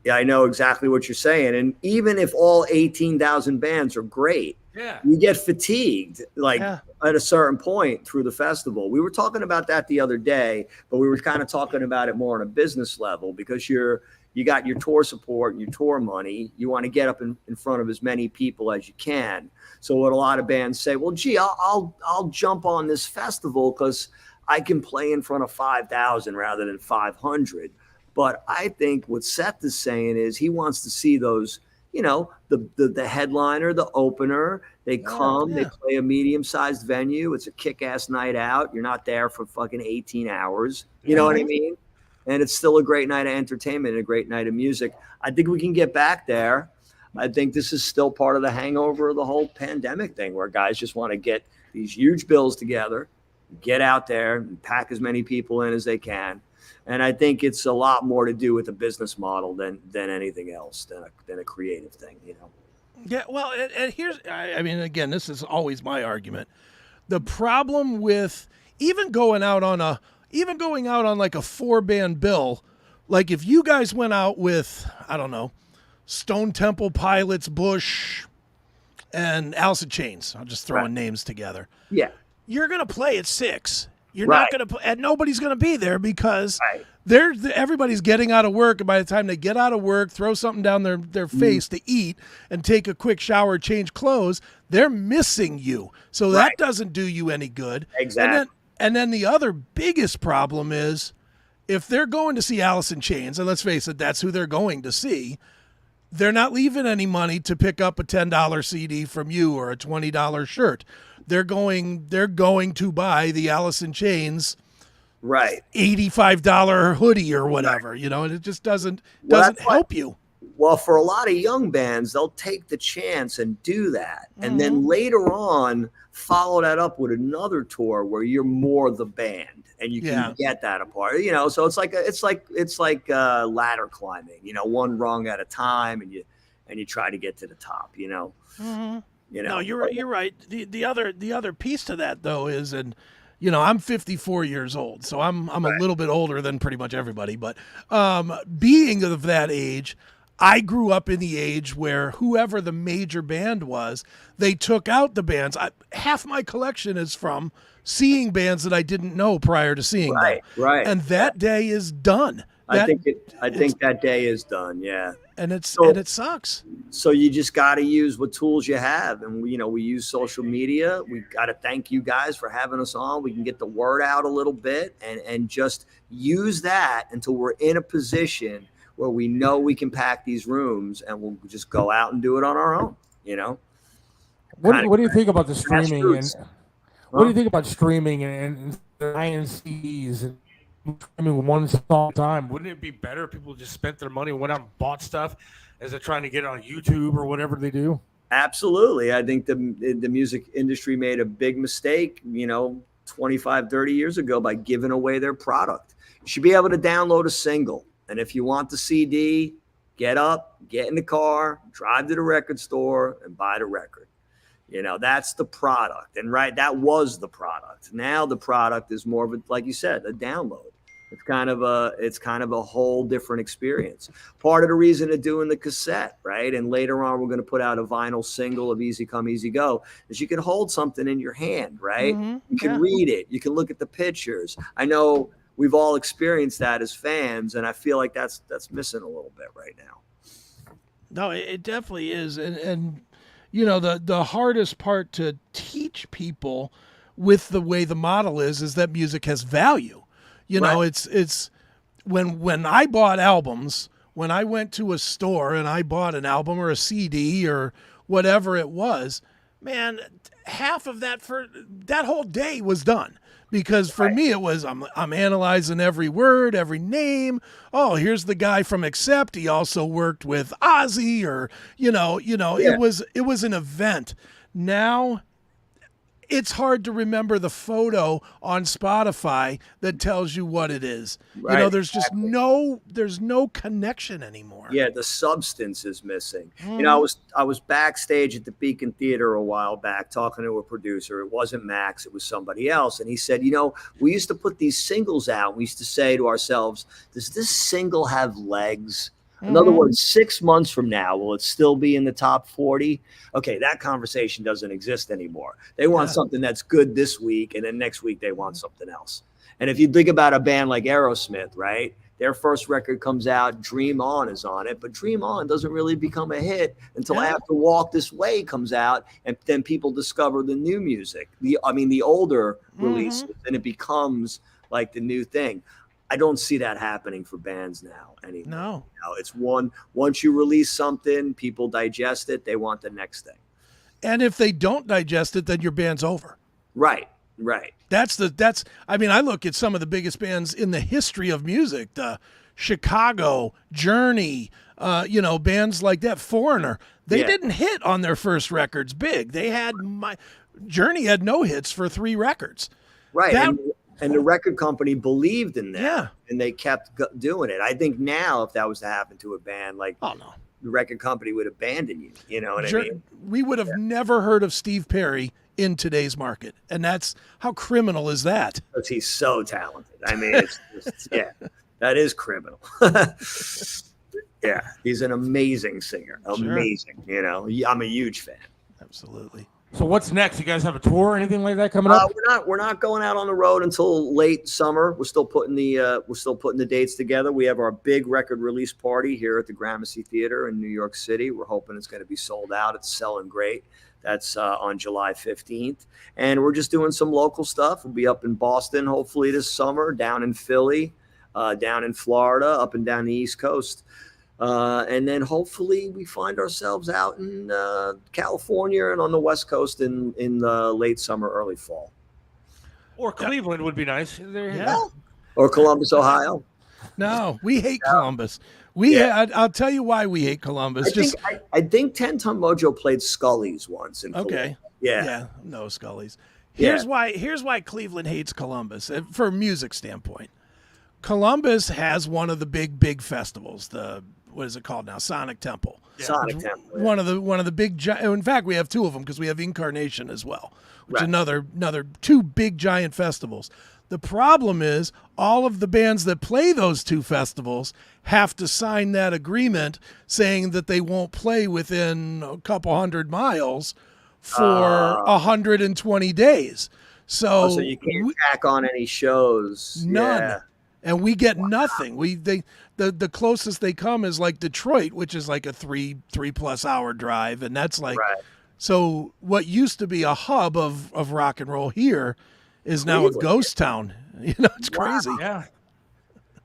yeah, I know exactly what you're saying. And even if all 18,000 bands are great, you get fatigued at a certain point through the festival. We were talking about that the other day, but we were kind of talking about it more on a business level because you got your tour support and your tour money. You want to get up in front of as many people as you can. So what a lot of bands say, well, gee, I'll jump on this festival because I can play in front of 5,000 rather than 500. But I think what Seth is saying is he wants to see those, the headliner, the opener. They come, they play a medium-sized venue. It's a kick-ass night out. You're not there for fucking 18 hours. You know what I mean? And it's still a great night of entertainment and a great night of music. I think we can get back there. I think this is still part of the hangover of the whole pandemic thing where guys just want to get these huge bills together, get out there and pack as many people in as they can. And I think it's a lot more to do with a business model than anything else, than a creative thing, Yeah, well, and here's, I mean, again, this is always my argument. The problem with even going out on like a 4-band bill, like if you guys went out with, I don't know, Stone Temple Pilots, Bush, and Alice in Chains. I'm just throwing names together. Yeah. You're going to play at 6. You're not going to, and nobody's going to be there because everybody's getting out of work. And by the time they get out of work, throw something down their face to eat and take a quick shower, change clothes, they're missing you. So that doesn't do you any good. Exactly. And then the other biggest problem is if they're going to see Alice in Chains, and let's face it, that's who they're going to see, they're not leaving any money to pick up a $10 CD from you or a $20 shirt. They're going to buy the Alice in Chains $85 hoodie or whatever, and it just doesn't help you. Well, for a lot of young bands, they'll take the chance and do that. And then later on, follow that up with another tour where you're more the band and you can get that apart, so it's like ladder climbing, one rung at a time and you try to get to the top, No, you're right. The other piece to that though is, and I'm 54 years old, so I'm a little bit older than pretty much everybody, but being of that age, I grew up in the age where whoever the major band was, they took out the bands. Half my collection is from seeing bands that I didn't know prior to seeing them. Right. And that day is done. I think that day is done. Yeah. And it sucks. So you just got to use what tools you have. And we use social media. We got to thank you guys for having us on. We can get the word out a little bit and just use that until we're in a position where we know we can pack these rooms and we'll just go out and do it on our own, What do you think about the streaming? What do you think about streaming and buying CDs and streaming one song at a time? Wouldn't it be better if people just spent their money and went out and bought stuff as they're trying to get it on YouTube or whatever they do? Absolutely. I think the music industry made a big mistake, 25, 30 years ago by giving away their product. You should be able to download a single. And if you want the CD, get up, get in the car, drive to the record store and buy the record. That's the product. And that was the product. Now the product is more of a, like you said, a download. It's kind of a whole different experience. Part of the reason of doing the cassette, right? And later on, we're going to put out a vinyl single of Easy Come, Easy Go, is you can hold something in your hand, right? You can read it. You can look at the pictures. I know we've all experienced that as fans, and I feel like that's missing a little bit right now. No, it definitely is. And the hardest part to teach people with the way the model is that music has value. It's when I bought albums, when I went to a store and I bought an album or a CD or whatever it was, man, half of that for that whole day was done. Because for me, it was, I'm analyzing every word, every name. Oh, here's the guy from Accept. He also worked with Ozzy, or, it was an event. Now it's hard to remember the photo on Spotify that tells you what it is. Right, You know, there's just there's no connection anymore. Yeah, the substance is missing. You know, I was backstage at the Beacon Theater a while back talking to a producer. It wasn't Max, it was somebody else. And he said, you know, we used to put these singles out. We used to say to ourselves, does this single have legs? In other words, 6 months from now, will it still be in the top 40? Okay, that conversation doesn't exist anymore. They want something that's good this week, and then next week they want something else. And if you think about a band like Aerosmith, right? Their first record comes out, Dream On is on it, but Dream On doesn't really become a hit until after Walk This Way comes out, and then people discover the new music. The older releases, and it becomes like the new thing. I don't see that happening for bands now anymore. No. It's once you release something, people digest it, they want the next thing. And if they don't digest it, then your band's over. Right. I look at some of the biggest bands in the history of music, the Chicago, Journey, bands like that, Foreigner. They didn't hit on their first records big. Journey had no hits for 3 records. Right. And the record company believed in that, and they kept doing it. I think now, if that was to happen to a band, like, the record company would abandon you. You know what I mean? We would have never heard of Steve Perry in today's market, and that's how criminal is that? Because he's so talented. I mean, it's just, that is criminal. He's an amazing singer. Amazing. You know, I'm a huge fan. Absolutely. So what's next? You guys have a tour or anything like that coming up? We're not going out on the road until late summer. We're still putting the dates together. We have our big record release party here at the Gramercy Theater in New York City. We're hoping it's going to be sold out. It's selling great. That's on July 15th. And we're just doing some local stuff. We'll be up in Boston hopefully this summer, down in Philly, down in Florida, up and down the East Coast. And then hopefully we find ourselves out in California and on the West Coast in the late summer, early fall. Or Cleveland would be nice. Or Columbus, Ohio. No, we hate Columbus. I'll tell you why we hate Columbus. I think 10 Ton Mojo played Scully's once in Columbus. Okay. Yeah. No Scully's. Here's why Cleveland hates Columbus for a music standpoint. Columbus has one of the big festivals. What is it called now? Sonic Temple. Sonic Temple. One of the big. In fact, we have 2 of them because we have Incarnation as well, which is another 2 big giant festivals. The problem is all of the bands that play those 2 festivals have to sign that agreement saying that they won't play within a couple 100 miles for 120 days. So you can't tack on any shows. None. Yeah. And we get nothing. The closest they come is like Detroit, which is like a 3+ hour drive, and that's like so. What used to be a hub of rock and roll here is now a ghost town. You know, it's crazy. Yeah.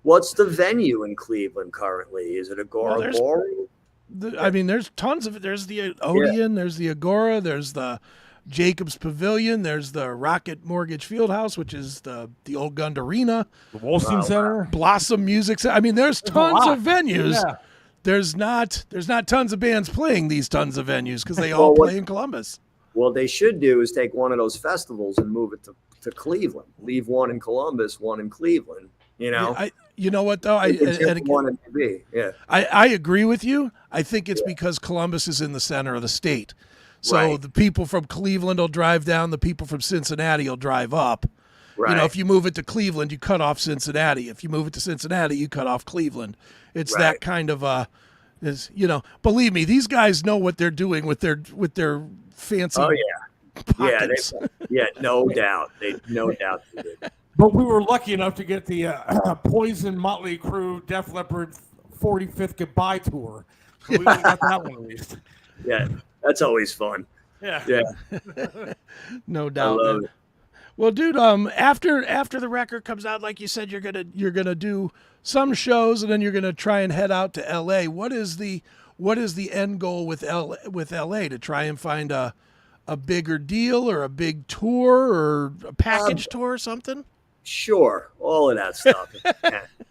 What's the venue in Cleveland currently? Is it Agora Ballroom? There's tons of it. There's the Odeon. There's the Agora. There's the Jacobs Pavilion. There's the Rocket Mortgage Fieldhouse, which is the old Gund Arena. The Wolstein Center. Blossom Music Center. There's tons of venues. Yeah. There's not tons of bands playing these tons of venues because they all play in Columbus. What they should do is take one of those festivals and move it to Cleveland. Leave one in Columbus, one in Cleveland. You know. You know what though? I agree with you. I think it's because Columbus is in the center of the state. So the people from Cleveland will drive down. The people from Cincinnati will drive up. Right. You know, if you move it to Cleveland, you cut off Cincinnati. If you move it to Cincinnati, you cut off Cleveland. It's that kind of believe me, these guys know what they're doing with their fancy. Oh yeah, pockets. No doubt. No doubt. They did. But we were lucky enough to get the Poison, Motley Crue, Def Leppard 45th Goodbye Tour. So we got that one released. Yeah. That's always fun. Yeah. No doubt. I love it. Well, dude, after the record comes out, like you said, you're gonna do some shows and then you're gonna try and head out to LA. What is the end goal with LA to try and find a bigger deal or a big tour or a package tour or something? Sure, all of that stuff.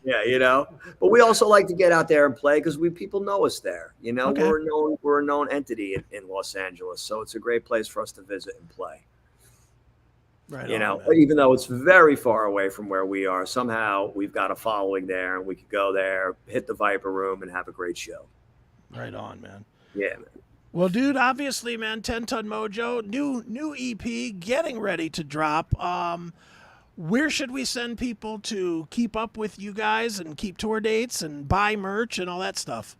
Yeah, But we also like to get out there and play because people know us there. You know, we're a known entity in Los Angeles, so it's a great place for us to visit and play. Right you on, know, man. even though it's very far away from where we are, somehow we've got a following there, and we could go there, hit the Viper Room, and have a great show. Right on, man. Yeah, man. Well, dude, obviously, man, 10 Ton Mojo, new EP, getting ready to drop. Where should we send people to keep up with you guys and keep tour dates and buy merch and all that stuff?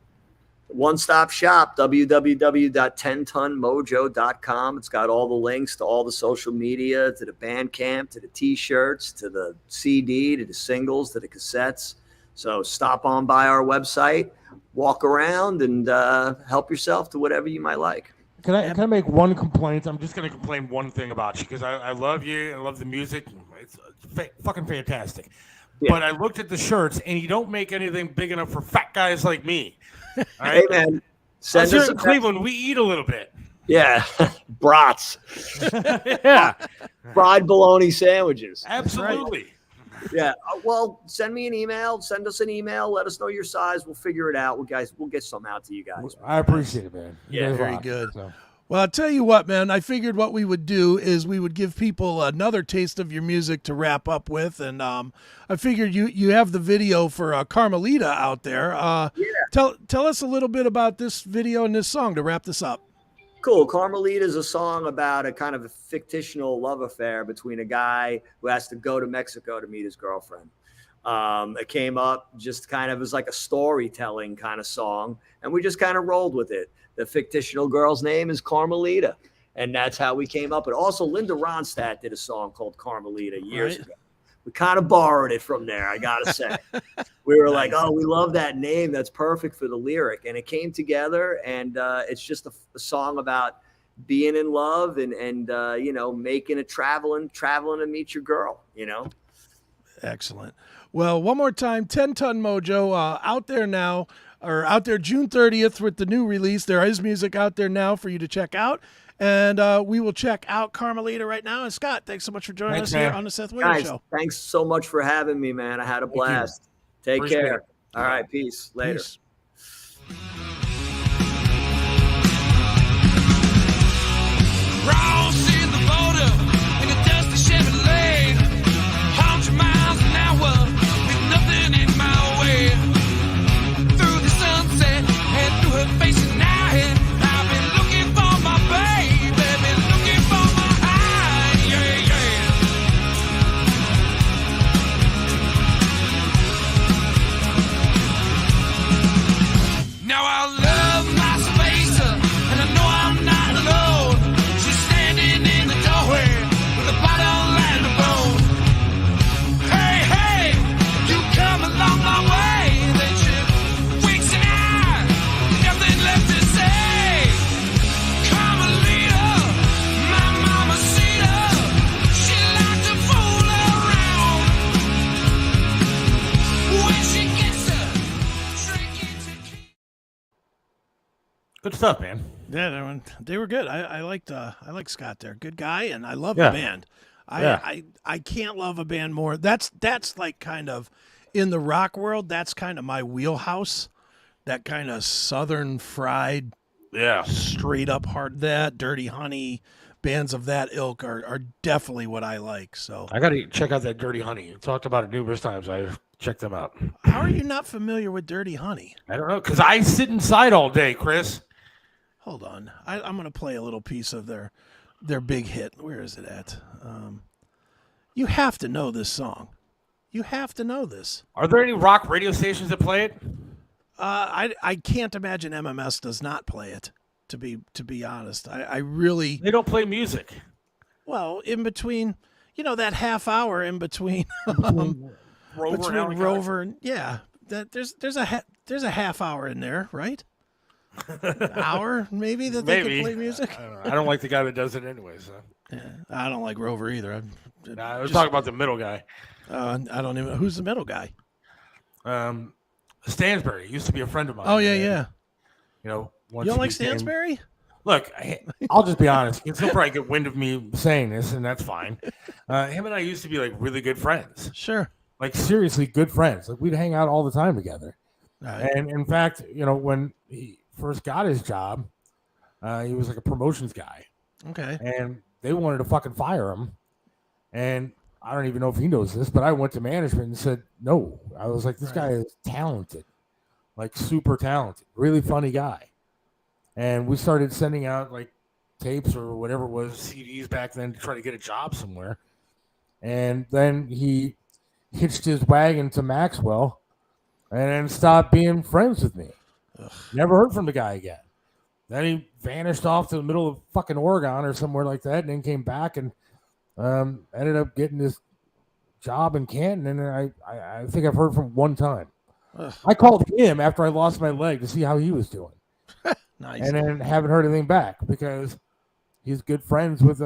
One-stop shop, www.tentonmojo.com. It's got all the links to all the social media, to the Bandcamp, to the T-shirts, to the CD, to the singles, to the cassettes. So stop on by our website, walk around, and help yourself to whatever you might like. Can I make one complaint? I'm just going to complain one thing about you because I love you. I love the music. It's fucking fantastic. Yeah. But I looked at the shirts, and you don't make anything big enough for fat guys like me. All right? Hey, man. Send us in Cleveland, we eat a little bit. Yeah. Brats. Yeah. Fried bologna sandwiches. Absolutely. Yeah. Well, send me an email. Send us an email. Let us know your size. We'll figure it out. We'll get some out to you guys. I appreciate it, man. You Yeah, guys Very rock. good. So. Well, I'll tell you what, man. I figured what we would do is we would give people another taste of your music to wrap up with, and I figured you have the video for Carmelita out there. Tell us a little bit about this video and this song to wrap this up. Cool. Carmelita is a song about a kind of a fictional love affair between a guy who has to go to Mexico to meet his girlfriend. It came up just kind of as like a storytelling kind of song, and we just kind of rolled with it. The fictional girl's name is Carmelita, and that's how we came up with it. Also, Linda Ronstadt did a song called Carmelita years ago. We kind of borrowed it from there, I gotta say. We were like, oh, we love that name. That's perfect for the lyric. And it came together, and it's just a song about being in love and you know, making a traveling to meet your girl, you know? Excellent. Well, one more time, 10 Ton Mojo out there now, or out there June 30th with the new release. There is music out there now for you to check out. And we will check out Carmelita right now. And Scott, thanks so much for joining us here on the Seth Williams Show. Thanks so much for having me, man. I had a blast. Take Appreciate care. it. All right. Peace. Later. Peace. Crossing the border in a dusty Chevrolet, 100 miles an hour with nothing in my way. Through the sunset and through her face and eye, I've been looking for my baby, been looking for my eye, yeah, yeah. Now I love my spacer, and I know I'm not alone. She's standing in the doorway with a bottle and a bone. Hey, hey, you come along my way. Then she winks an eye, nothing left to say. Carmelita, my mamacita, she likes to fool around. When she gets a Good stuff, man. Yeah, they were good. I liked Scott there. Good guy, and I love Yeah. the band. Yeah. I can't love a band more. That's like kind of in the rock world. That's kind of my wheelhouse. That kind of southern fried, straight up hard. That Dirty Honey, bands of that ilk are definitely what I like. So I got to check out that Dirty Honey. You talked about it numerous times. I've checked them out. how are you not familiar with Dirty Honey? I don't know, because I sit inside all day, Chris. Hold on. I'm going to play a little piece of their big hit. Where is it at? You have to know this song. You have to know this. Are there any rock radio stations that play it? I can't imagine MMS does not play it, to be honest. I really... They don't play music. Well, in between, you know, that half hour in between... Rover and yeah, there's a half hour in there, right? Hour maybe that they can play music. I don't like the guy that does it anyway. So yeah, I don't like Rover either. I was talking about the middle guy. I don't even. Who's the middle guy? Stansbury used to be a friend of mine. Oh yeah. You know, you don't like Stansbury? Look, I'll just be honest. He'll probably get wind of me saying this, and that's fine. Him and I used to be like really good friends. Sure. Like seriously good friends. Like we'd hang out all the time together. Right. And in fact, you know, when he first got his job, he was like a promotions guy. Okay. And they wanted to fucking fire him. And I don't even know if he knows this, but I went to management and said, no. I was like, this guy is talented, like super talented, really funny guy. And we started sending out like tapes or whatever it was, CDs back then to try to get a job somewhere. And then he hitched his wagon to Maxwell and then stopped being friends with me. Ugh. Never heard from the guy again. Then he vanished off to the middle of fucking Oregon or somewhere like that, and then came back and ended up getting this job in Canton. And I think I've heard from one time. Ugh. I called him after I lost my leg to see how he was doing. Nice. And then haven't heard anything back because he's good friends with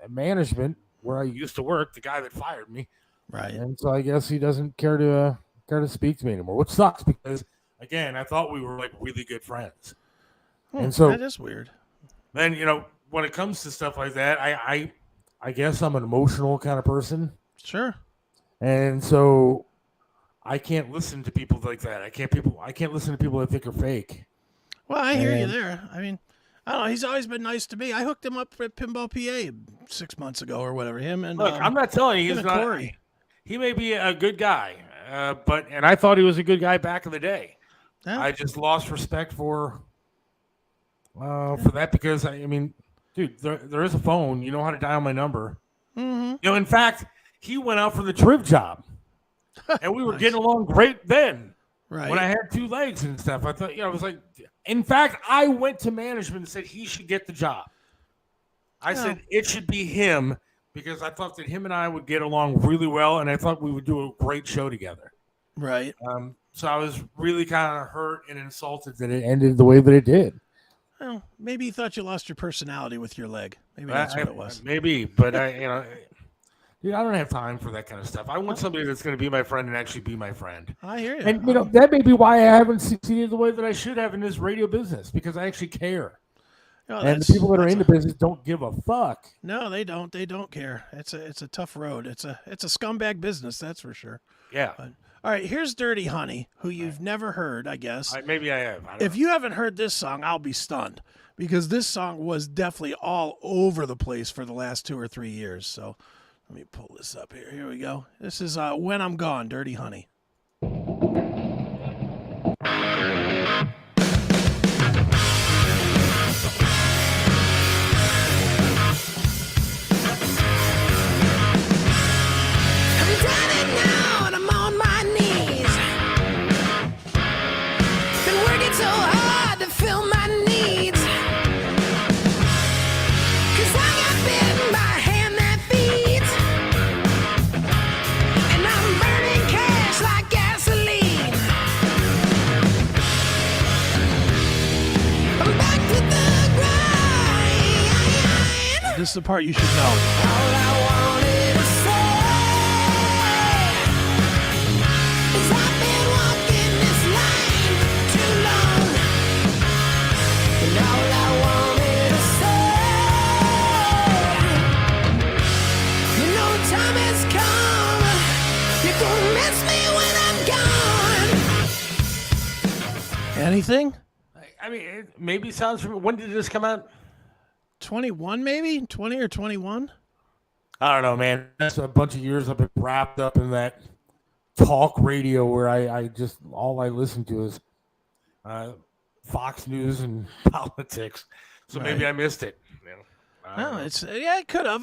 management where I used to work, the guy that fired me. Right. And so I guess he doesn't care to speak to me anymore, which sucks because, again, I thought we were like really good friends. And so that is weird. Then, you know, when it comes to stuff like that, I guess I'm an emotional kind of person. Sure. And so I can't listen to people like that. I can't listen to people that think are fake. Well, I hear you there. I mean, I don't know. He's always been nice to me. I hooked him up at Pinball PA 6 months ago or whatever. Him and look, I'm not telling you he's not. Corey. He may be a good guy, and I thought he was a good guy back in the day. Yeah. I just lost respect for that because I mean, dude, there is a phone. You know how to dial my number. Mm-hmm. You know, in fact, he went out for the Triv job, and we were getting along great then. Right. When I had 2 legs and stuff, I thought, I was like, in fact, I went to management and said he should get the job. I said it should be him because I thought that him and I would get along really well, and I thought we would do a great show together. Right. So I was really kind of hurt and insulted that it ended the way that it did. Well, maybe you thought you lost your personality with your leg. Maybe that's what it was. Maybe, but dude, I don't have time for that kind of stuff. I want somebody that's going to be my friend and actually be my friend. I hear you. And, that may be why I haven't succeeded the way that I should have in this radio business, because I actually care. And the people that are in the business don't give a fuck. No, they don't. They don't care. It's a tough road. It's a scumbag business, that's for sure. Yeah. All right, here's Dirty Honey, who you've never heard, I guess. Maybe I have. If you haven't heard this song, I'll be stunned, because this song was definitely all over the place for the last 2 or 3 years. So let me pull this up here. Here we go. This is When I'm Gone, Dirty Honey. This is the part you should know. Anything? I mean, it maybe sounds familiar. When did this come out? 21, maybe 20 or 21. I don't know, man. That's a bunch of years I've been wrapped up in that talk radio where I just all I listen to is Fox News and politics. So maybe I missed it. No, it could have.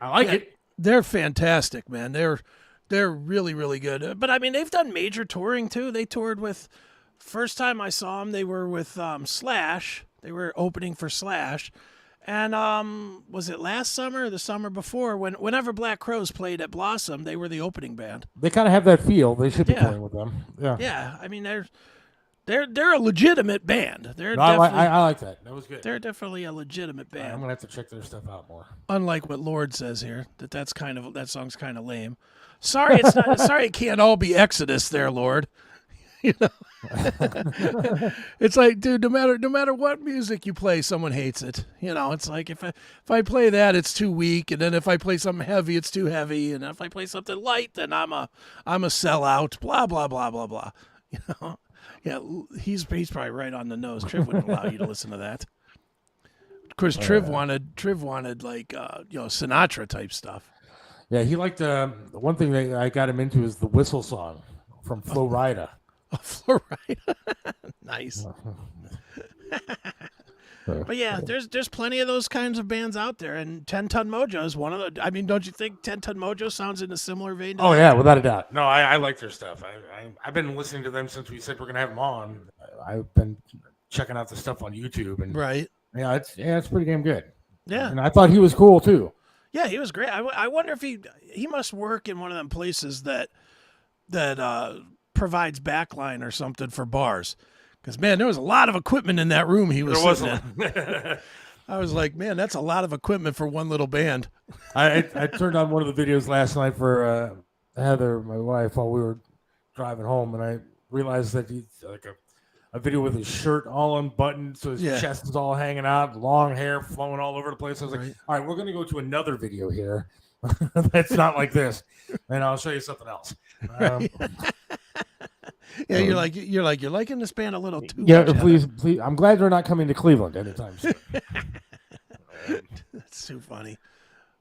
I like it. They're fantastic, man. They're really, really good. But I mean, they've done major touring too. They toured with. First time I saw them, they were with Slash. They were opening for Slash. And was it last summer or the summer before? Whenever Black Crowes played at Blossom, they were the opening band. They kind of have that feel. They should be playing with them. Yeah. Yeah. I mean, they're a legitimate band. I like that. That was good. They're definitely a legitimate band. I'm gonna have to check their stuff out more. Unlike what Lord says here, that song's kind of lame. Sorry, it's not. Sorry, it can't all be Exodus there, Lord. It's like, dude, no matter what music you play, someone hates it. It's like if I play that, it's too weak, and then if I play something heavy, it's too heavy, and if I play something light, then I'm a sellout. Blah blah blah blah blah. Yeah, he's probably right on the nose. Triv wouldn't allow you to listen to that. course, Triv wanted like Sinatra type stuff. Yeah, he liked the one thing that I got him into is the whistle song from Flo Rida. Flo Rida, nice. But yeah, there's plenty of those kinds of bands out there, and 10 Ton Mojo is one of the. I mean, don't you think 10 Ton Mojo sounds in a similar vein? Oh yeah, without a doubt. No, I like their stuff. I've been listening to them since we said we're gonna have them on. I've been checking out the stuff on YouTube, and right. Yeah, it's pretty damn good. Yeah, and I thought he was cool too. Yeah, he was great. I wonder if he must work in one of them places that provides backline or something for bars. Because, man, there was a lot of equipment in that room he was sitting in. I was like, man, that's a lot of equipment for one little band. I turned on one of the videos last night for Heather, my wife, while we were driving home, and I realized that he's like a video with his shirt all unbuttoned, so his chest is all hanging out, long hair flowing all over the place. I was like, all right, we're going to go to another video here that's not like this, and I'll show you something else. Yeah, you're liking this band a little too much. Yeah, please. I'm glad they're not coming to Cleveland anytime soon. That's too funny.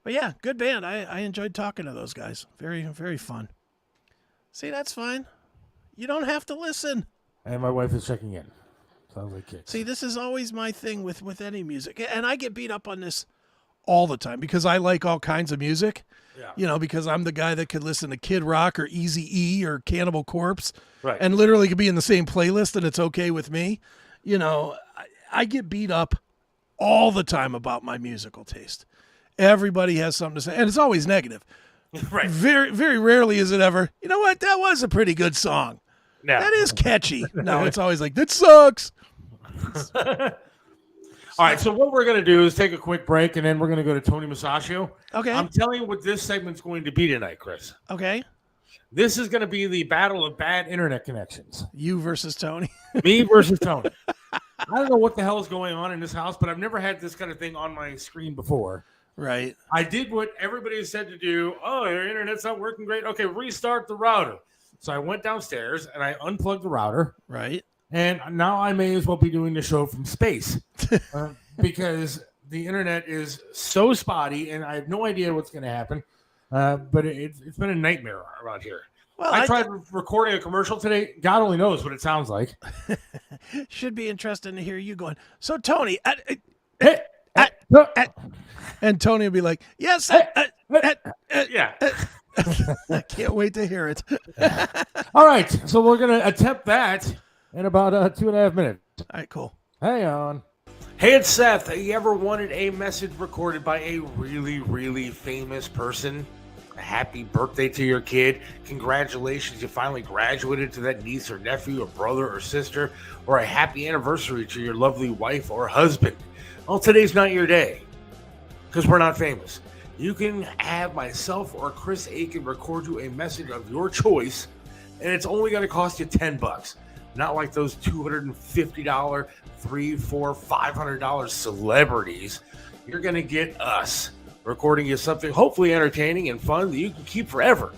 But yeah, good band. I enjoyed talking to those guys. Very, very fun. See, that's fine. You don't have to listen. And my wife is checking in. Sounds like kids. See, this is always my thing with any music. And I get beat up on this all the time because I like all kinds of music. Yeah. Because I'm the guy that could listen to Kid Rock or Eazy-E or Cannibal Corpse. Right. And literally could be in the same playlist and it's okay with me. I get beat up all the time about my musical taste. Everybody has something to say. And it's always negative. Right. Very, very rarely is it ever, you know what, that was a pretty good song. No. That is catchy. No, it's always like, that sucks. All right, so what we're going to do is take a quick break, and then we're going to go to Tony Musachio. Okay. I'm telling you what this segment's going to be tonight, Chris. Okay. This is going to be the battle of bad internet connections. You versus Tony. Me versus Tony. I don't know what the hell is going on in this house, but I've never had this kind of thing on my screen before. Right. I did what everybody said to do. Oh, your internet's not working great. Okay, restart the router. So I went downstairs, and I unplugged the router. Right. And now I may as well be doing the show from space because the internet is so spotty and I have no idea what's going to happen. But it's been a nightmare around here. Well, I tried recording a commercial today. God only knows what it sounds like. Should be interesting to hear you going, so Tony, and Tony will be like, yes, yeah. I can't wait to hear it. All right, so we're going to attempt that in about 2.5 minutes. All right, cool. Hang on. Hey, it's Seth. You ever wanted a message recorded by a really, really famous person? A happy birthday to your kid. Congratulations, you finally graduated to that niece or nephew or brother or sister. Or a happy anniversary to your lovely wife or husband. Well, today's not your day because we're not famous. You can have myself or Chris Aiken record you a message of your choice, and it's only going to cost you $10. Not like those $250, $300, $400, $500 celebrities. You're going to get us recording you something hopefully entertaining and fun that you can keep forever.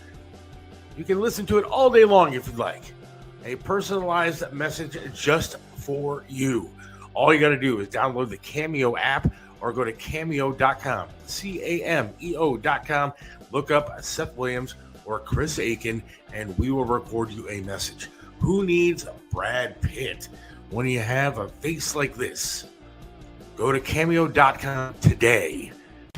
You can listen to it all day long if you'd like. A personalized message just for you. All you got to do is download the Cameo app or go to cameo.com, cameo.com. Look up Seth Williams or Chris Aiken, and we will record you a message. Who needs Brad Pitt when you have a face like this? Go to cameo.com today.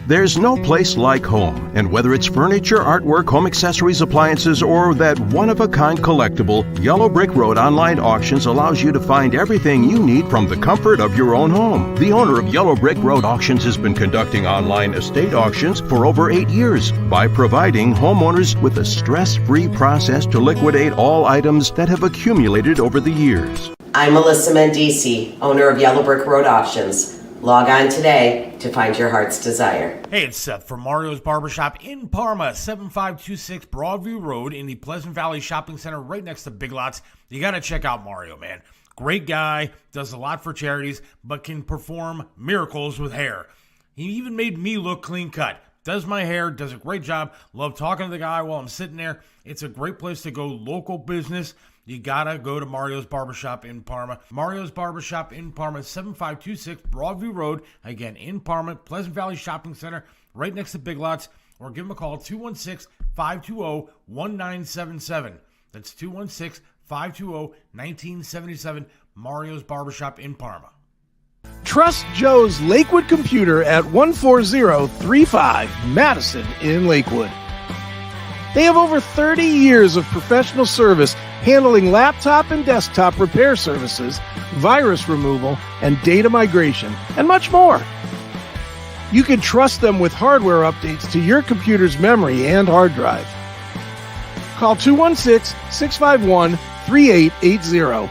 There's no place like home, and whether it's furniture, artwork, home accessories, appliances, or that one-of-a-kind collectible, Yellow Brick Road Online Auctions allows you to find everything you need from the comfort of your own home. The owner of Yellow Brick Road Auctions has been conducting online estate auctions for over 8 years by providing homeowners with a stress-free process to liquidate all items that have accumulated over the years. I'm Melissa Mendici, owner of Yellow Brick Road Auctions. Log on today to find your heart's desire. Hey, it's Seth from Mario's Barbershop in Parma, 7526 Broadview Road in the Pleasant Valley Shopping Center right next to Big Lots. You got to check out Mario, man. Great guy, does a lot for charities, but can perform miracles with hair. He even made me look clean cut. Does my hair, does a great job. Love talking to the guy while I'm sitting there. It's a great place to go, local business. you gotta go to Mario's Barbershop in Parma. Mario's Barbershop in Parma, 7526 Broadview Road. Again, in Parma, Pleasant Valley Shopping Center, right next to Big Lots. Or give them a call, 216-520-1977. That's 216-520-1977. Mario's Barbershop in Parma. Trust Joe's Lakewood Computer at 14035 Madison in Lakewood. They have over 30 years of professional service handling laptop and desktop repair services, virus removal, and data migration, and much more. You can trust them with hardware updates to your computer's memory and hard drive. Call 216-651-3880.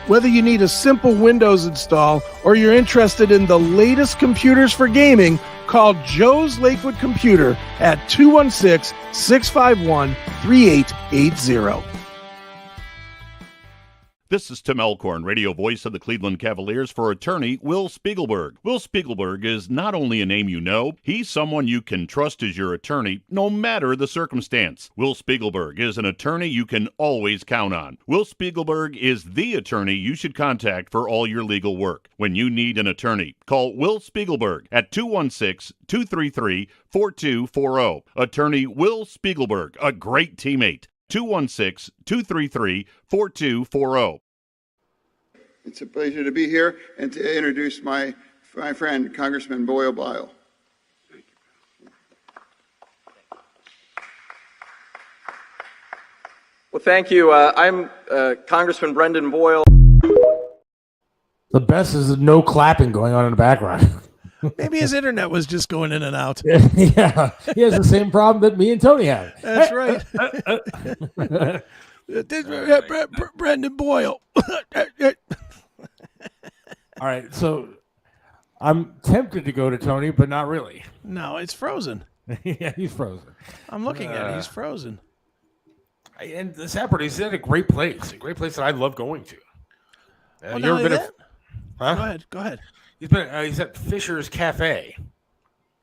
Whether you need a simple Windows install or you're interested in the latest computers for gaming, call Joe's Lakewood Computer at 216-651-3880. This is Tim Elkhorn, radio voice of the Cleveland Cavaliers for attorney Will Spiegelberg. Will Spiegelberg is not only a name you know, he's someone you can trust as your attorney no matter the circumstance. Will Spiegelberg is an attorney you can always count on. Will Spiegelberg is the attorney you should contact for all your legal work. When you need an attorney, call Will Spiegelberg at 216-233-4240. Attorney Will Spiegelberg, a great teammate. 216-233-4240. It's a pleasure to be here and to introduce my friend, Congressman Boyle Bile. Well, thank you. I'm Congressman Brendan Boyle. The best is no clapping going on in the background. Maybe his internet was just going in and out. Yeah, he has the same problem that me and Tony have. That's right. Brendan Boyle. All right, so I'm tempted to go to Tony, but not really. No, it's frozen. Yeah, he's frozen. I'm looking at it. He's frozen. And the Saturday, he's at a great place that I love going to. You ever been Huh? Go ahead. He's at Fisher's Cafe.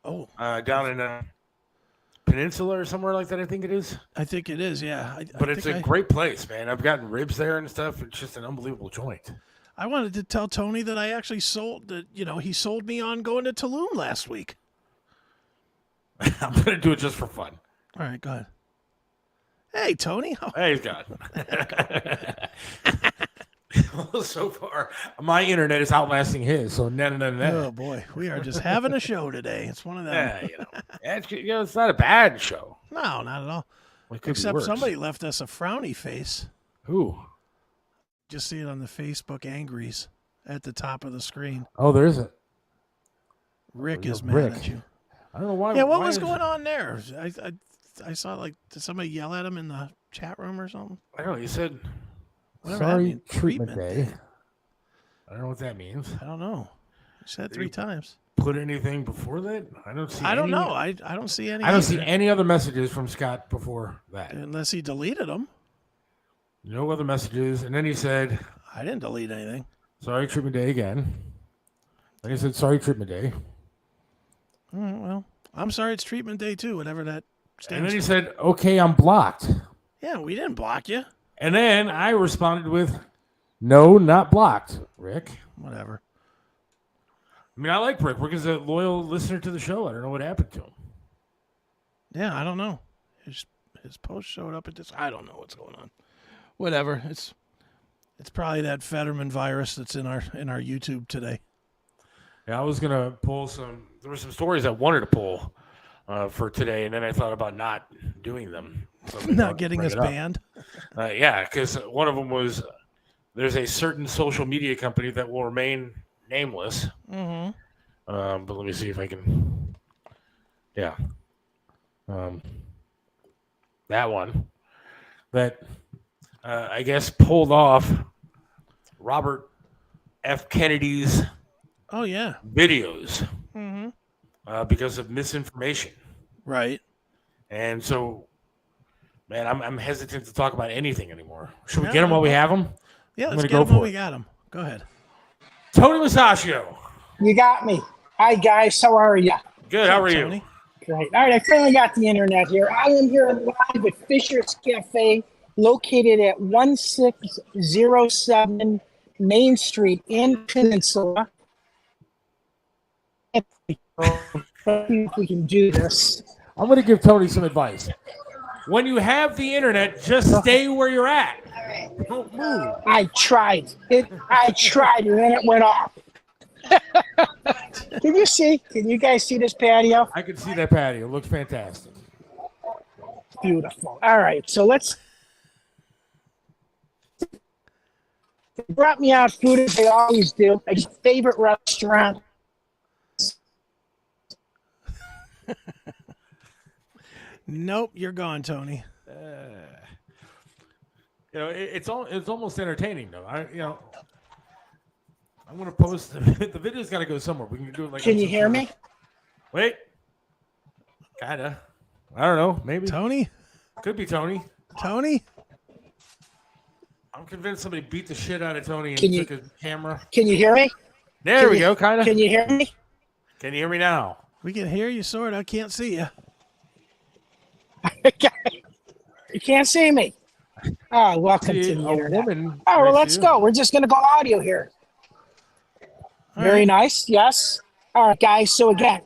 Oh, down in Peninsula or somewhere like that. I think it is. I think it is. Yeah, But it's a great place, man. I've gotten ribs there and stuff. It's just an unbelievable joint. I wanted to tell Tony that I actually sold that. He sold me on going to Tulum last week. I'm gonna do it just for fun. All right, go ahead. Hey, Tony. Hey, he's gone. Well, so far, my internet is outlasting his. So no. Oh boy, we are just having a show today. It's one of them. Yeah, it's not a bad show. No, not at all. Well, it could be Except worse. somebody left us a frowny face. Who? Just see it on the Facebook angries at the top of the screen. Oh, there is it. Rick is mad at you. I don't know why. Yeah, what was going on there? I saw did somebody yell at him in the chat room or something? I don't know. He said, Sorry, treatment day. I don't know what that means. I don't know. He said 3 times. Put anything before that? I don't see. I don't know. I don't see any. I don't see any other messages from Scott before that. Unless he deleted them. No other messages. And then he said, I didn't delete anything. Sorry, treatment day again. Then he said, sorry, treatment day. All right, well, I'm sorry it's treatment day too, whatever that stands And then he for. said, okay, I'm blocked. Yeah, we didn't block you. And then I responded with, no, not blocked, Rick. Whatever. I mean, I like Rick. Rick is a loyal listener to the show. I don't know what happened to him. Yeah, I don't know. His post showed up at this. I don't know what's going on. Whatever. It's probably that Fetterman virus that's in our YouTube today. Yeah, I was gonna pull some. There were some stories I wanted to pull for today, and then I thought about not doing them. So Not getting us banned. Yeah, because one of them was there's a certain social media company that will remain nameless. Mm-hmm. But let me see if I can. Yeah. That one that I guess pulled off Robert F. Kennedy's videos because of misinformation. Right. And so, man, I'm hesitant to talk about anything anymore. Should we get them while we have them? Yeah, let's get them while we got them. Go ahead. Tony Musachio. You got me. Hi, guys. How are you? Good. How are you? Great. All right. I finally got the internet here. I am here live at Fisher's Cafe located at 1607 Main Street in Peninsula. Let's see if we can do this. I'm going to give Tony some advice. When you have the internet, just stay where you're at. Don't move. I tried, and then it went off. Can you see? Can you guys see this patio? I can see that patio. It looks fantastic. Beautiful. All right, so let's. They brought me out food as they always do. My favorite restaurant. Nope, you're gone, Tony. It's almost entertaining though. I'm gonna post the video's got to go somewhere. We can do it like. Can you hear me? Wait. Kinda. I don't know. Maybe Tony. Could be Tony. Tony. I'm convinced somebody beat the shit out of Tony and took his camera. Can you hear me? There we go. Kind of. Can you hear me? Can you hear me now? We can hear you, sort of. I can't see you. You can't see me. Oh, welcome to the internet. Oh, well, let's go. We're just going to go audio here. Very nice. Yes. All right, guys. So again,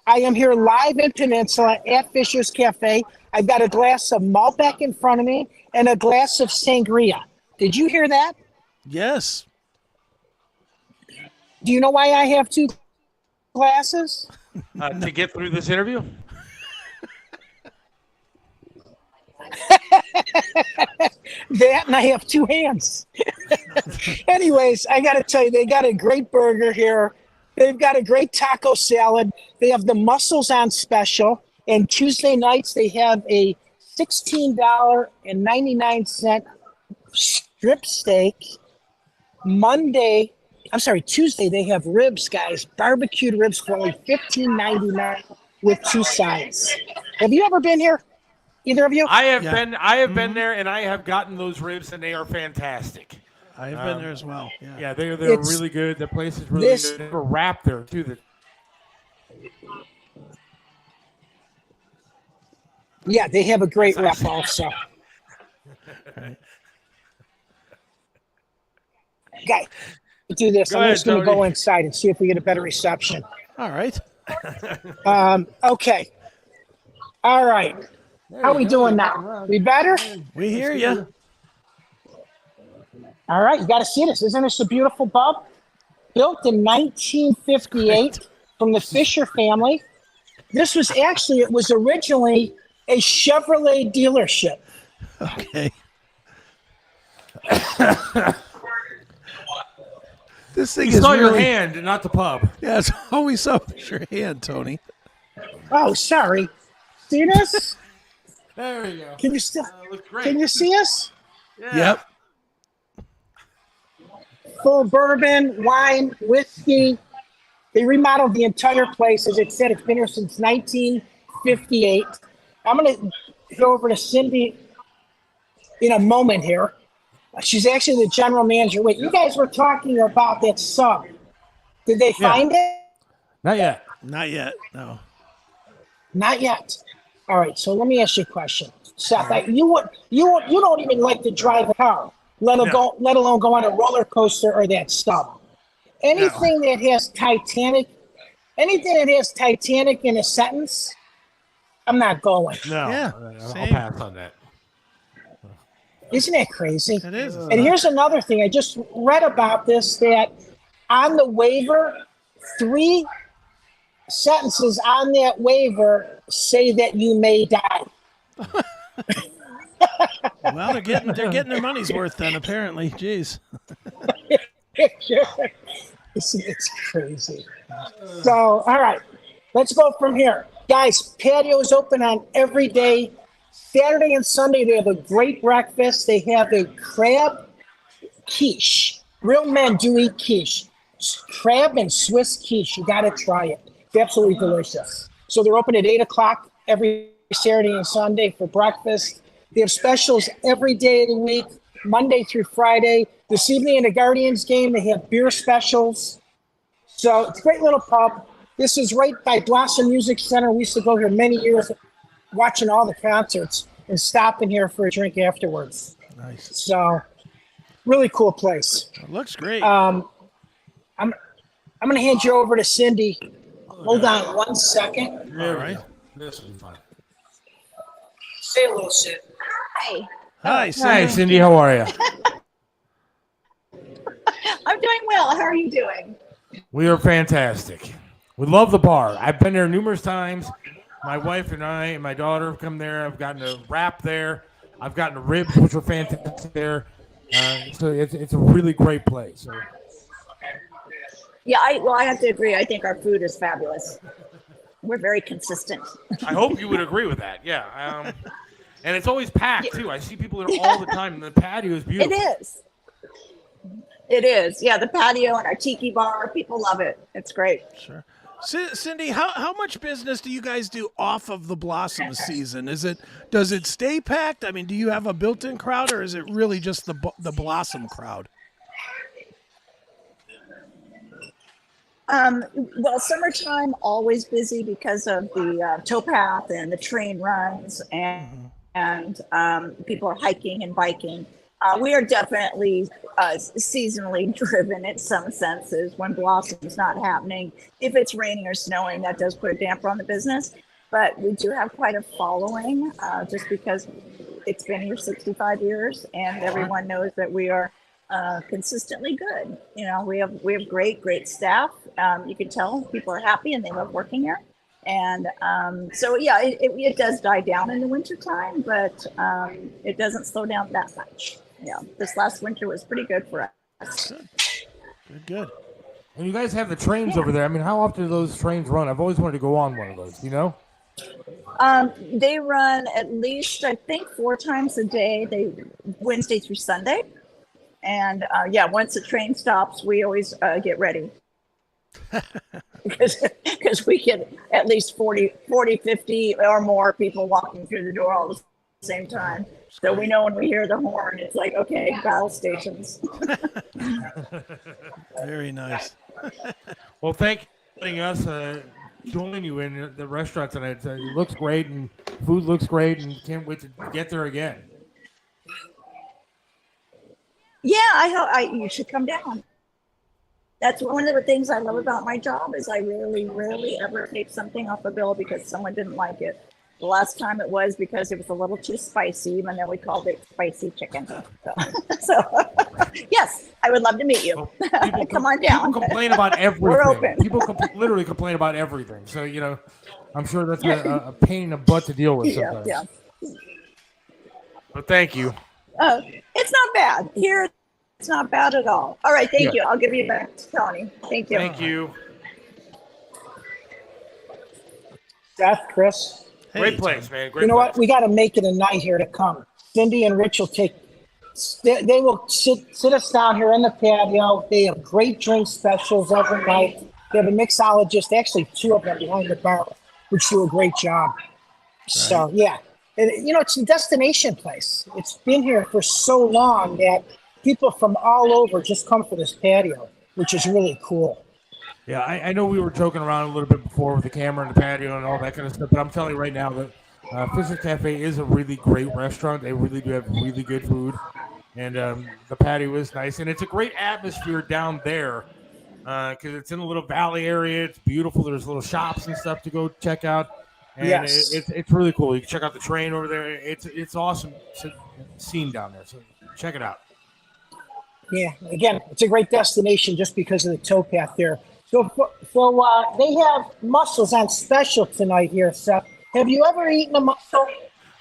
I am here live in Peninsula at Fisher's Cafe. I've got a glass of Malbec in front of me and a glass of sangria. Did you hear that? Yes. Do you know why I have two glasses? To get through this interview? That, and I have two hands. Anyways, I got to tell you, they got a great burger here. They've got a great taco salad. They have the mussels on special. And Tuesday nights, they have a $16.99 strip steak. Tuesday, they have ribs, guys. Barbecued ribs for only $15.99 with two sides. Have you ever been here? Either of you? I have been. I have been there, and I have gotten those ribs, and they are fantastic. I've been there as well. Yeah, they're really good. The place is really good. They have a wrap there too. Yeah, they have a great wrap also. Okay, do this. I'm just going to go inside and see if we get a better reception. All right. Okay. All right. How are we doing now? We better? We hear you. All right, you got to see this. Isn't this a beautiful pub? Built in 1958 from the Fisher family. This was it was originally a Chevrolet dealership. Okay. This thing is saw your hand, not the pub. Yeah, it's always saw your hand, Tony. Oh, sorry. See this? There you go. Can you Can you see us? Yeah. Yep. Full bourbon, wine, whiskey. They remodeled the entire place. As it said, it's been here since 1958. I'm going to go over to Cindy in a moment here. She's actually the general manager. Wait, you guys were talking about that sub. Did they find it? Not yet. Not yet. No. Not yet. All right. So let me ask you a question, Seth. You don't even like to drive a car, let alone go on a roller coaster or that stuff. Anything that has Titanic in a sentence, I'm not going. No. Yeah. I'll pass on that. Isn't that crazy? It is. And here's another thing. I just read about this, that on the waiver, 3 sentences on that waiver say that you may die. Well, they're getting their money's worth then, apparently. Jeez. It's crazy. So, all right, let's go from here. Guys, patio is open on every day. Saturday and Sunday, they have a great breakfast. They have a crab quiche. Real men do eat quiche. Crab and Swiss quiche. You got to try it. It's absolutely delicious. So they're open at 8 o'clock every Saturday and Sunday for breakfast. They have specials every day of the week, Monday through Friday. This evening in the Guardians game, they have beer specials. So it's a great little pub. This is right by Blossom Music Center. We used to go here many years watching all the concerts. and stopping here for a drink afterwards. Nice. So, really cool place. It looks great. I'm going to hand you over to Cindy. Hold on 1 second. All right. This will be fun. Say hello, Cindy. Hi. Hi, Cindy. Hi, Cindy. How are you? I'm doing well. How are you doing? We are fantastic. We love the bar. I've been there numerous times. My wife and I and my daughter have come there. I've gotten a wrap there. I've gotten a ribs, which are fantastic there. So it's a really great place. So. Yeah, I have to agree. I think our food is fabulous. We're very consistent. I hope you would agree with that. Yeah. And it's always packed, too. I see people there all the time. And the patio is beautiful. It is. It is. Yeah, the patio and our tiki bar. People love it. It's great. Sure. Cindy, how much business do you guys do off of the Blossom season? Does it stay packed? I mean, do you have a built-in crowd, or is it really just the Blossom crowd? Well, summertime always busy because of the towpath and the train runs, and people are hiking and biking. We are definitely seasonally driven in some senses when Blossom's not happening. If it's raining or snowing, that does put a damper on the business. But we do have quite a following just because it's been here 65 years and everyone knows that we are consistently good. You know, we have great staff. You can tell people are happy and they love working here. And so, yeah, it does die down in the wintertime, but it doesn't slow down that much. Yeah, this last winter was pretty good for us. Good. And you guys have the trains over there. I mean, how often do those trains run? I've always wanted to go on one of those, you know? They run at least, I think, 4 times a day, Wednesday through Sunday. And yeah, once the train stops, we always get ready. Because we get at least 40, 50 or more people walking through the door all at the same time. So we know when we hear the horn, it's like, okay, battle stations. Very nice. Well, thank you for letting us join you in the restaurant tonight. It looks great, and food looks great, and can't wait to get there again. Yeah, you should come down. That's one of the things I love about my job is I rarely ever take something off a bill because someone didn't like it. The last time it was because it was a little too spicy, and then we called it spicy chicken. So yes, I would love to meet you. Come on down. People complain about everything. We're open. People literally complain about everything. So, you know, I'm sure that's a pain in the butt to deal with sometimes. Yeah. But thank you. It's not bad. Here, it's not bad at all. All right, thank you. I'll give you back to Tony. Thank you. Thank you. Seth, Chris. Great place, man. Great you know place. what? We got to make it a night here to come. Cindy and Rich will they will sit us down here in the patio. They have great drink specials every night. They have a mixologist, actually 2 of them behind the bar, which do a great job. Right. So, yeah. And, you know, it's a destination place. It's been here for so long that people from all over just come for this patio, which is really cool. Yeah, I know we were joking around a little bit before with the camera and the patio and all that kind of stuff, but I'm telling you right now that Fisher's Cafe is a really great restaurant. They really do have really good food, and the patio is nice, and it's a great atmosphere down there because it's in a little valley area. It's beautiful. There's little shops and stuff to go check out, and it's really cool. You can check out the train over there. It's awesome scene down there, so check it out. Yeah, again, it's a great destination just because of the towpath there. So they have mussels on special tonight here, Seth. Have you ever eaten a mussel?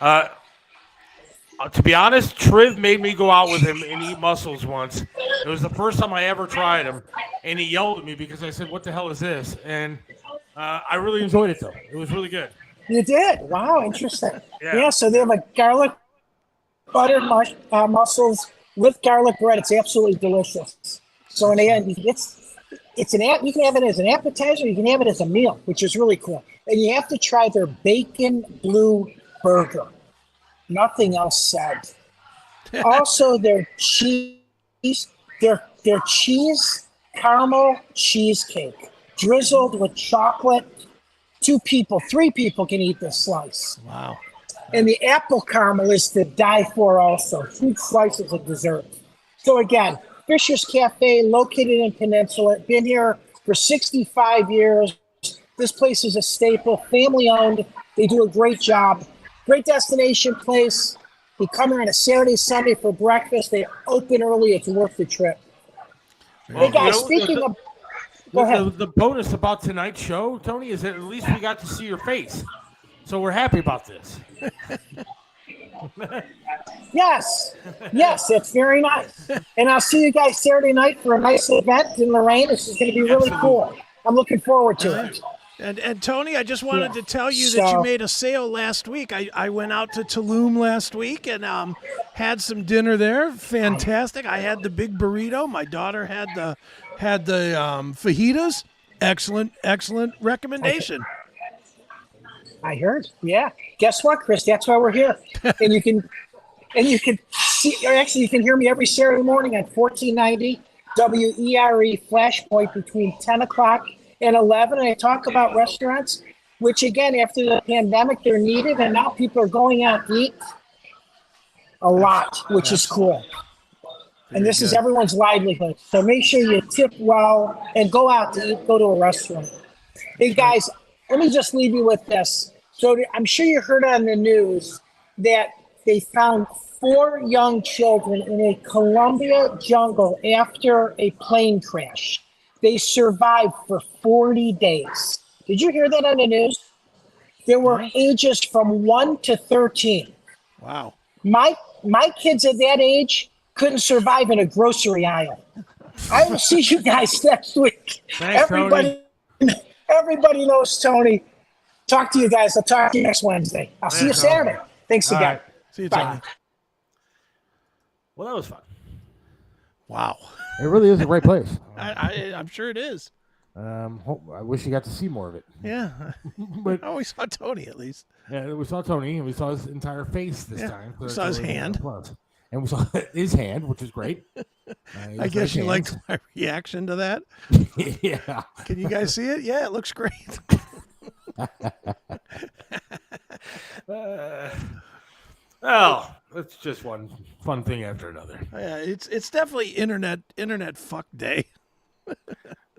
To be honest, Triv made me go out with him and eat mussels once. It was the first time I ever tried them, and he yelled at me because I said, "What the hell is this?" And I really enjoyed it, though. It was really good. You did? Wow, interesting. Yeah, so they have a garlic buttered mussels with garlic bread. It's absolutely delicious. So in the end, you can have it as an appetizer, you can have it as a meal, which is really cool. And you have to try their bacon blue burger. Nothing else said. Also, their cheese, their cheese caramel cheesecake, drizzled with chocolate. 3 people can eat this slice. Wow. And the apple caramel is to die for also. 2 slices of dessert. So again, Fisher's Cafe, located in Peninsula. Been here for 65 years. This place is a staple, family owned. They do a great job. Great destination place. You come here on a Saturday, Sunday for breakfast. They open early. It's worth the trip. Well, hey guys, speaking of, go ahead. The bonus about tonight's show, Tony, is that at least we got to see your face. So we're happy about this. Yes, it's very nice. And I'll see you guys Saturday night for a nice event in Lorraine. This is going to be really cool. I'm looking forward to it. And Tony, I just wanted to tell you that you made a sale last week. I went out to Tulum last week and had some dinner there. Fantastic. I had the big burrito. My daughter had the fajitas. Excellent recommendation. I heard. Yeah. Guess what, Chris? That's why we're here. And you can see, or actually you can hear me every Saturday morning at 1490 WERE Flashpoint between 10 o'clock and 11. And I talk about restaurants, which again, after the pandemic, they're needed. And now people are going out to eat a lot, which is cool. And this is everyone's livelihood. So make sure you tip well and go out to eat, go to a restaurant. Hey guys, let me just leave you with this. So I'm sure you heard on the news that they found 4 young children in a Colombia jungle after a plane crash. They survived for 40 days. Did you hear that on the news? There were ages from 1 to 13. Wow. My kids at that age couldn't survive in a grocery aisle. I will see you guys next week. Thanks, Everybody knows Tony. Talk to you guys. I'll talk to you next Wednesday. I'll see you Saturday. Thanks again. Right. See you, Bye. Tony. Well, that was fun. Wow. It really is a great place. I'm sure it is. I wish you got to see more of it. Yeah. But we saw Tony at least. Yeah, we saw Tony, and we saw his entire face this time. We saw his hand. And we saw his hand, which is great. I guess you liked my reaction to that. Yeah. Can you guys see it? Yeah, it looks great. Well, it's just one fun thing after another. Yeah, it's definitely internet fuck day.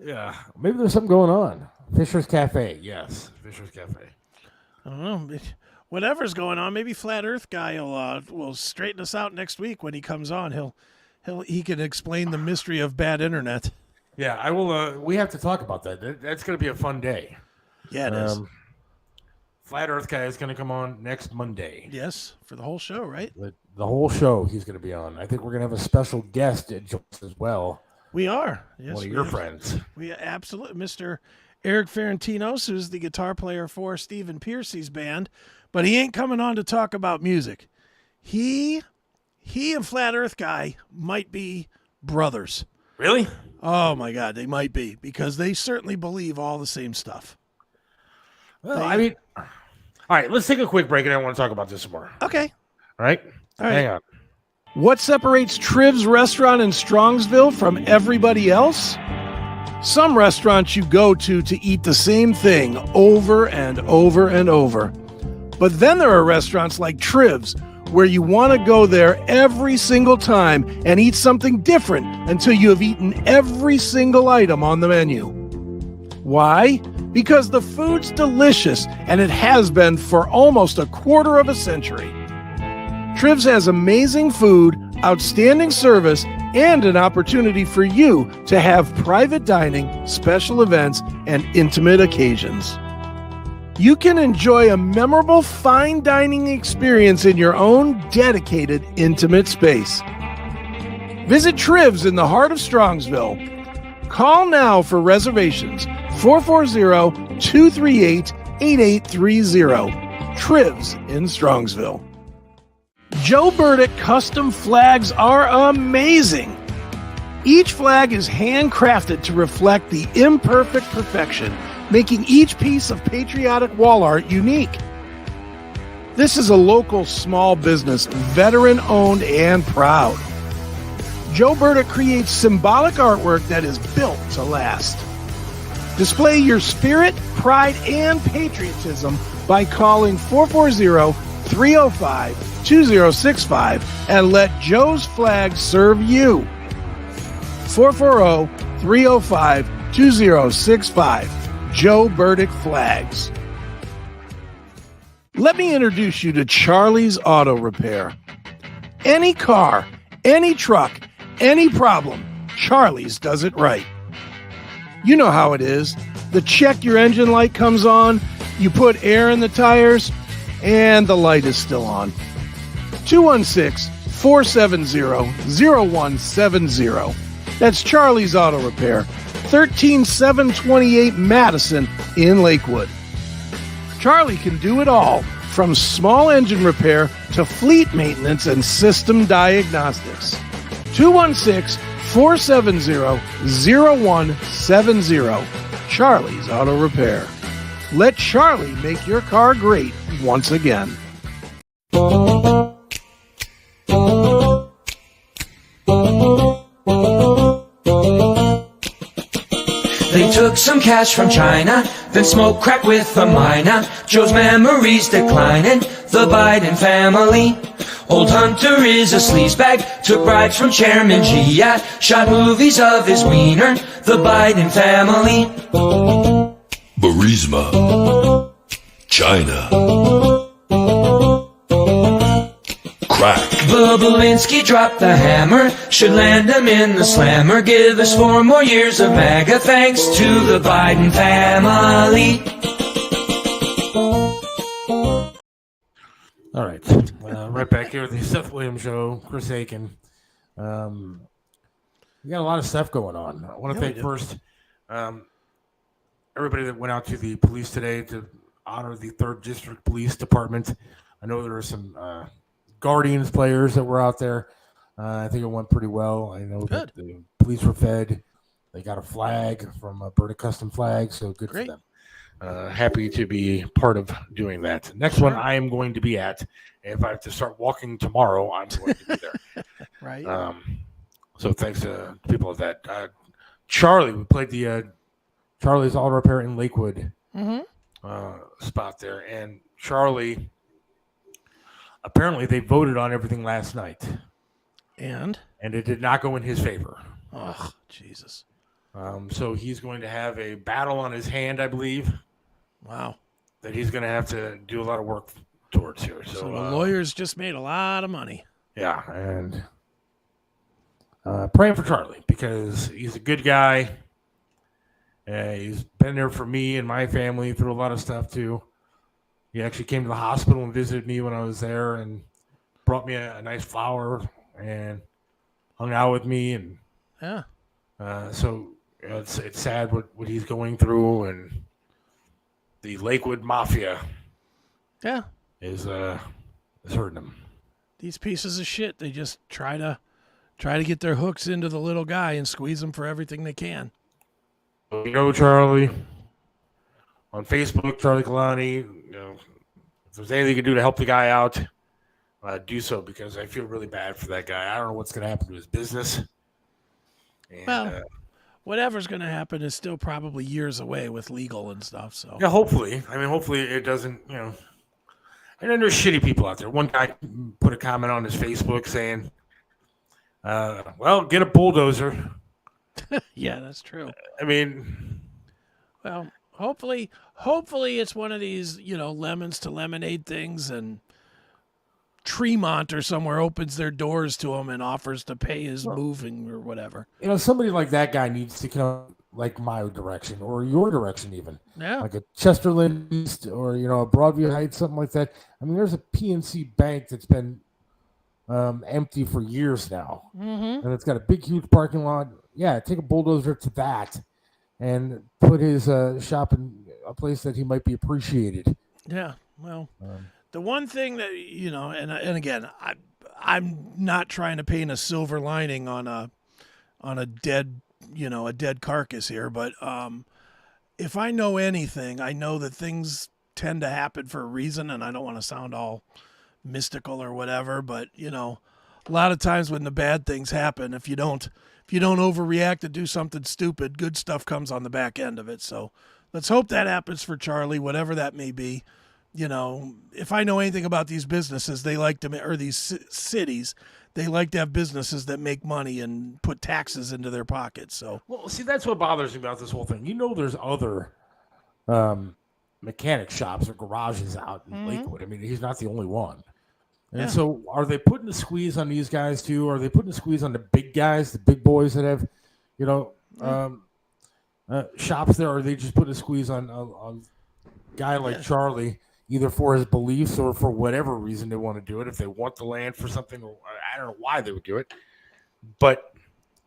Yeah, maybe there's something going on. Fisher's Cafe, yes, Fisher's Cafe. I don't know. Whatever's going on, maybe Flat Earth guy will straighten us out next week when he comes on. He can explain the mystery of bad internet. Yeah, I will. We have to talk about that. That's going to be a fun day. Yeah, it is. Flat Earth guy is going to come on next Monday. Yes, for the whole show, right? The whole show he's going to be on. I think we're going to have a special guest at Jones as well. We are. Yes, one of your friends. We absolutely, Mr. Eric Ferentinos, who's the guitar player for Stephen Piercy's band, but he ain't coming on to talk about music. He and Flat Earth guy might be brothers. Really? Oh my God, they might be, because they certainly believe all the same stuff. Well, all right, let's take a quick break, and I want to talk about this some more. Okay. All right? Hang on. What separates Triv's restaurant in Strongsville from everybody else? Some restaurants you go to eat the same thing over and over and over. But then there are restaurants like Triv's, where you want to go there every single time and eat something different until you have eaten every single item on the menu. Why? Because the food's delicious, and it has been for almost a quarter of a century. Triv's has amazing food, outstanding service, and an opportunity for you to have private dining, special events, and intimate occasions. You can enjoy a memorable fine dining experience in your own dedicated, intimate space. Visit Triv's in the heart of Strongsville. Call now for reservations, 440-238-8830. Triv's in Strongsville. Joe Burdick custom flags are amazing. Each flag is handcrafted to reflect the imperfect perfection, making each piece of patriotic wall art unique. This is a local small business, veteran-owned and proud. Joe Burdick creates symbolic artwork that is built to last. Display your spirit, pride, and patriotism by calling 440-388-8830 440-305-2065 and let Joe's Flag serve you. 440-305-2065. Joe Burdick Flags. Let me introduce you to Charlie's Auto Repair. Any car, any truck, any problem, Charlie's does it right. You know how it is. The check your engine light comes on, you put air in the tires, and the light is still on. 216-470-0170. That's Charlie's Auto Repair, 13728 Madison in Lakewood. Charlie can do it all, from small engine repair to fleet maintenance and system diagnostics. 216-470-0170. Charlie's Auto Repair. Let Charlie make your car great once again. They took some cash from China, then smoked crack with a miner. Joe's memories declining, the Biden family. Old Hunter is a sleazebag, took bribes from Chairman G. Yeah, shot movies of his wiener, the Biden family. Burisma. China. Crack. Bobolinsky dropped the hammer, should land him in the slammer. Give us 4 more years of MAGA, thanks to the Biden family. All right. Right back here at the Seth Williams Show, Chris Aiken. We got a lot of stuff going on. I want to thank first everybody that went out to the police today to honor the 3rd District Police Department. I know there were some Guardians players that were out there. I think it went pretty well. I know that the police were fed. They got a flag from Burdick Custom Flag, so good for them. Happy to be part of doing that. Next one I am going to be at. If I have to start walking tomorrow, I'm going to be there. Right. So thanks to people of that. Charlie, we played the Charlie's Auto Repair in Lakewood spot there. And Charlie, apparently they voted on everything last night. And it did not go in his favor. Oh, Jesus. So he's going to have a battle on his hand, I believe. Wow. That he's going to have to do a lot of work towards here. So the lawyers just made a lot of money. Yeah, and praying for Charlie because he's a good guy. He's been there for me and my family through a lot of stuff too. He actually came to the hospital and visited me when I was there and brought me a nice flower and hung out with me. And so it's sad what he's going through, and the Lakewood Mafia is hurting him. These pieces of shit, they just try to get their hooks into the little guy and squeeze him for everything they can. You know, Charlie, on Facebook, Charlie Kalani, you know, if there's anything you can do to help the guy out, do so, because I feel really bad for that guy. I don't know what's going to happen to his business. And, well, whatever's going to happen is still probably years away with legal and stuff. So yeah, hopefully. I mean, hopefully it doesn't, you know. And then there's shitty people out there. One guy put a comment on his Facebook saying, well, get a bulldozer. Yeah, that's true. I mean, well, hopefully it's one of these, you know, lemons to lemonade things, and Tremont or somewhere opens their doors to him and offers to pay his moving or whatever. You know, somebody like that guy needs to come like my direction or your direction even. Yeah. Like a Chesterland East or, you know, a Broadview Heights, something like that. I mean, there's a PNC bank that's been empty for years now. Mm-hmm. And it's got a big, huge parking lot. Yeah, take a bulldozer to that and put his shop in a place that he might be appreciated. Yeah, well, the one thing that, you know, and again, I'm not trying to paint a silver lining on a dead, you know, a dead carcass here, but if I know anything, I know that things tend to happen for a reason, and I don't want to sound all mystical or whatever, but, you know, a lot of times when the bad things happen, if you don't overreact and do something stupid, good stuff comes on the back end of it. So let's hope that happens for Charlie, whatever that may be. you know, if I know anything about these businesses, they like to, or these cities, they like to have businesses that make money and put taxes into their pockets. So, well, see, that's what bothers me about this whole thing. You know, there's other mechanic shops or garages out in Lakewood. I mean, he's not the only one. And so, are they putting the squeeze on these guys too? Are they putting the squeeze on the big guys, the big boys that have, you know, shops there? Or are they just putting a squeeze on a guy like Charlie, either for his beliefs or for whatever reason they want to do it? If they want the land for something, or I don't know why they would do it. But,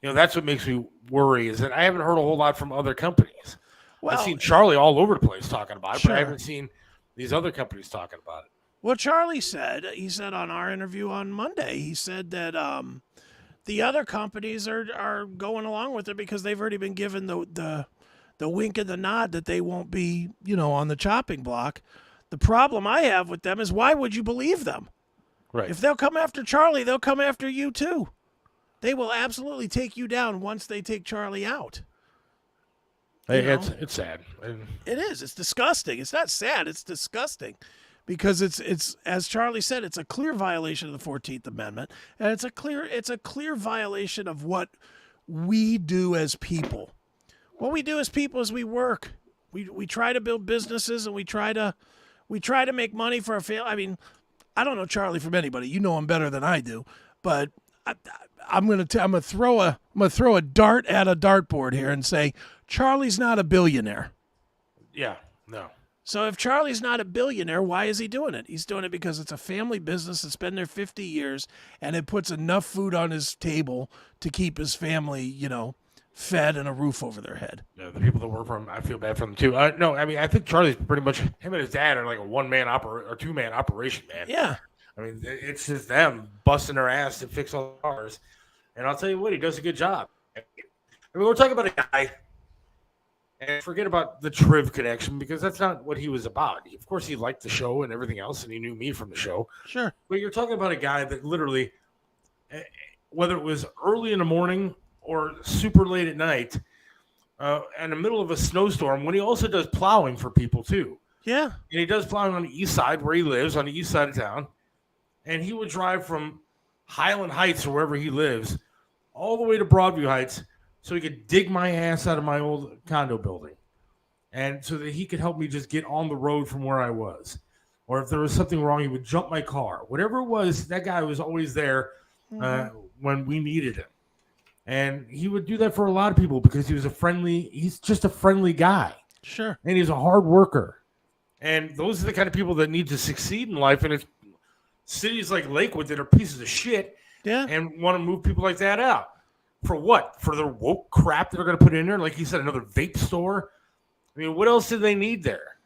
you know, that's what makes me worry, is that I haven't heard a whole lot from other companies. I've seen Charlie all over the place talking about it, but I haven't seen these other companies talking about it. Well, Charlie said, on our interview on Monday, he said that the other companies are going along with it because they've already been given the wink and the nod that they won't be, you know, on the chopping block. The problem I have with them is, why would you believe them? Right. If they'll come after Charlie, they'll come after you too. They will absolutely take you down once they take Charlie out. Hey, it's sad. It is. It's disgusting. It's not sad. It's disgusting. Because it's as Charlie said, it's a clear violation of the 14th Amendment, and it's a clear violation of what we do as people. What we do as people is we work. We try to build businesses, and we try to make money for our family. I mean, I don't know Charlie from anybody. You know him better than I do, but I'm gonna throw a dart at a dartboard here and say Charlie's not a billionaire. Yeah, no. So if Charlie's not a billionaire, why is he doing it? He's doing it because it's a family business that's been there 50 years, and it puts enough food on his table to keep his family, you know, fed and a roof over their head. Yeah, the people that work for him, I feel bad for them too. No, I mean, I think Charlie's pretty much, him and his dad are like a one-man or two-man operation, man. Yeah. I mean, it's just them busting their ass to fix all the cars. And I'll tell you what, he does a good job. I mean, we're talking about a guy, and forget about the Triv connection, because that's not what he was about. Of course, he liked the show and everything else, and he knew me from the show. Sure. But you're talking about a guy that literally, whether it was early in the morning or super late at night, in the middle of a snowstorm, when he also does plowing for people too. Yeah. And he does plowing on the east side where he lives, on the east side of town. And he would drive from Highland Heights or wherever he lives all the way to Broadview Heights so he could dig my ass out of my old condo building. And so that he could help me just get on the road from where I was. Or if there was something wrong, he would jump my car. Whatever it was, that guy was always there when we needed him. And he would do that for a lot of people because he's just a friendly guy. Sure. And he's a hard worker. And those are the kind of people that need to succeed in life. And it's cities like Lakewood that are pieces of shit and want to move people like that out. For what? For their woke crap that they're going to put in there? Like you said, another vape store? I mean, what else do they need there?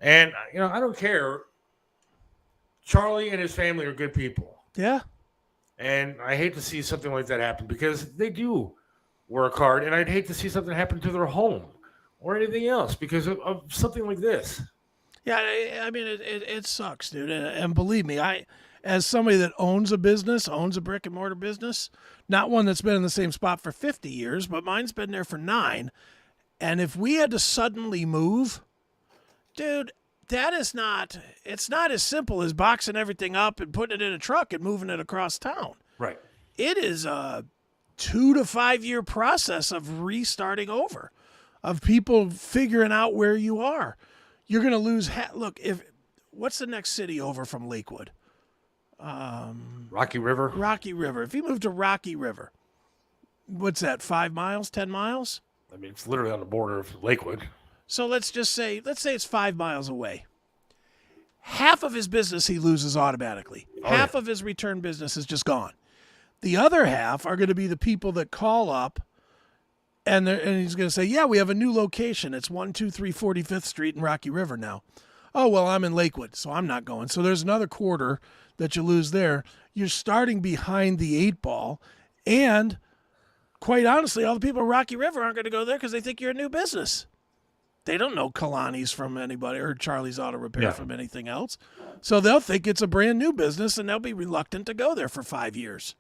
And, you know, I don't care. Charlie and his family are good people. Yeah. And I hate to see something like that happen because they do work hard. And I'd hate to see something happen to their home or anything else because of something like this. Yeah, I mean, it sucks, dude. And believe me, as somebody that owns a brick and mortar business, not one that's been in the same spot for 50 years, but mine's been there for 9. And if we had to suddenly move, dude, it's not as simple as boxing everything up and putting it in a truck and moving it across town. Right. It is a 2 to 5 year process of restarting over, of people figuring out where you are. You're going to lose. What's the next city over from Lakewood? Rocky River. Rocky River. If you move to Rocky River, what's that? 5 miles? 10 miles? I mean, it's literally on the border of Lakewood. So let's say it's 5 miles away. Half of his business he loses automatically. Half of his return business is just gone. The other half are going to be the people that call up. And he's going to say, yeah, we have a new location. It's 123 45th Street in Rocky River now. Oh, well, I'm in Lakewood, so I'm not going. So there's another quarter that you lose there. You're starting behind the 8 ball. And quite honestly, all the people in Rocky River aren't going to go there because they think you're a new business. They don't know Kalani's from anybody or Charlie's Auto Repair from anything else. So they'll think it's a brand new business, and they'll be reluctant to go there for 5 years.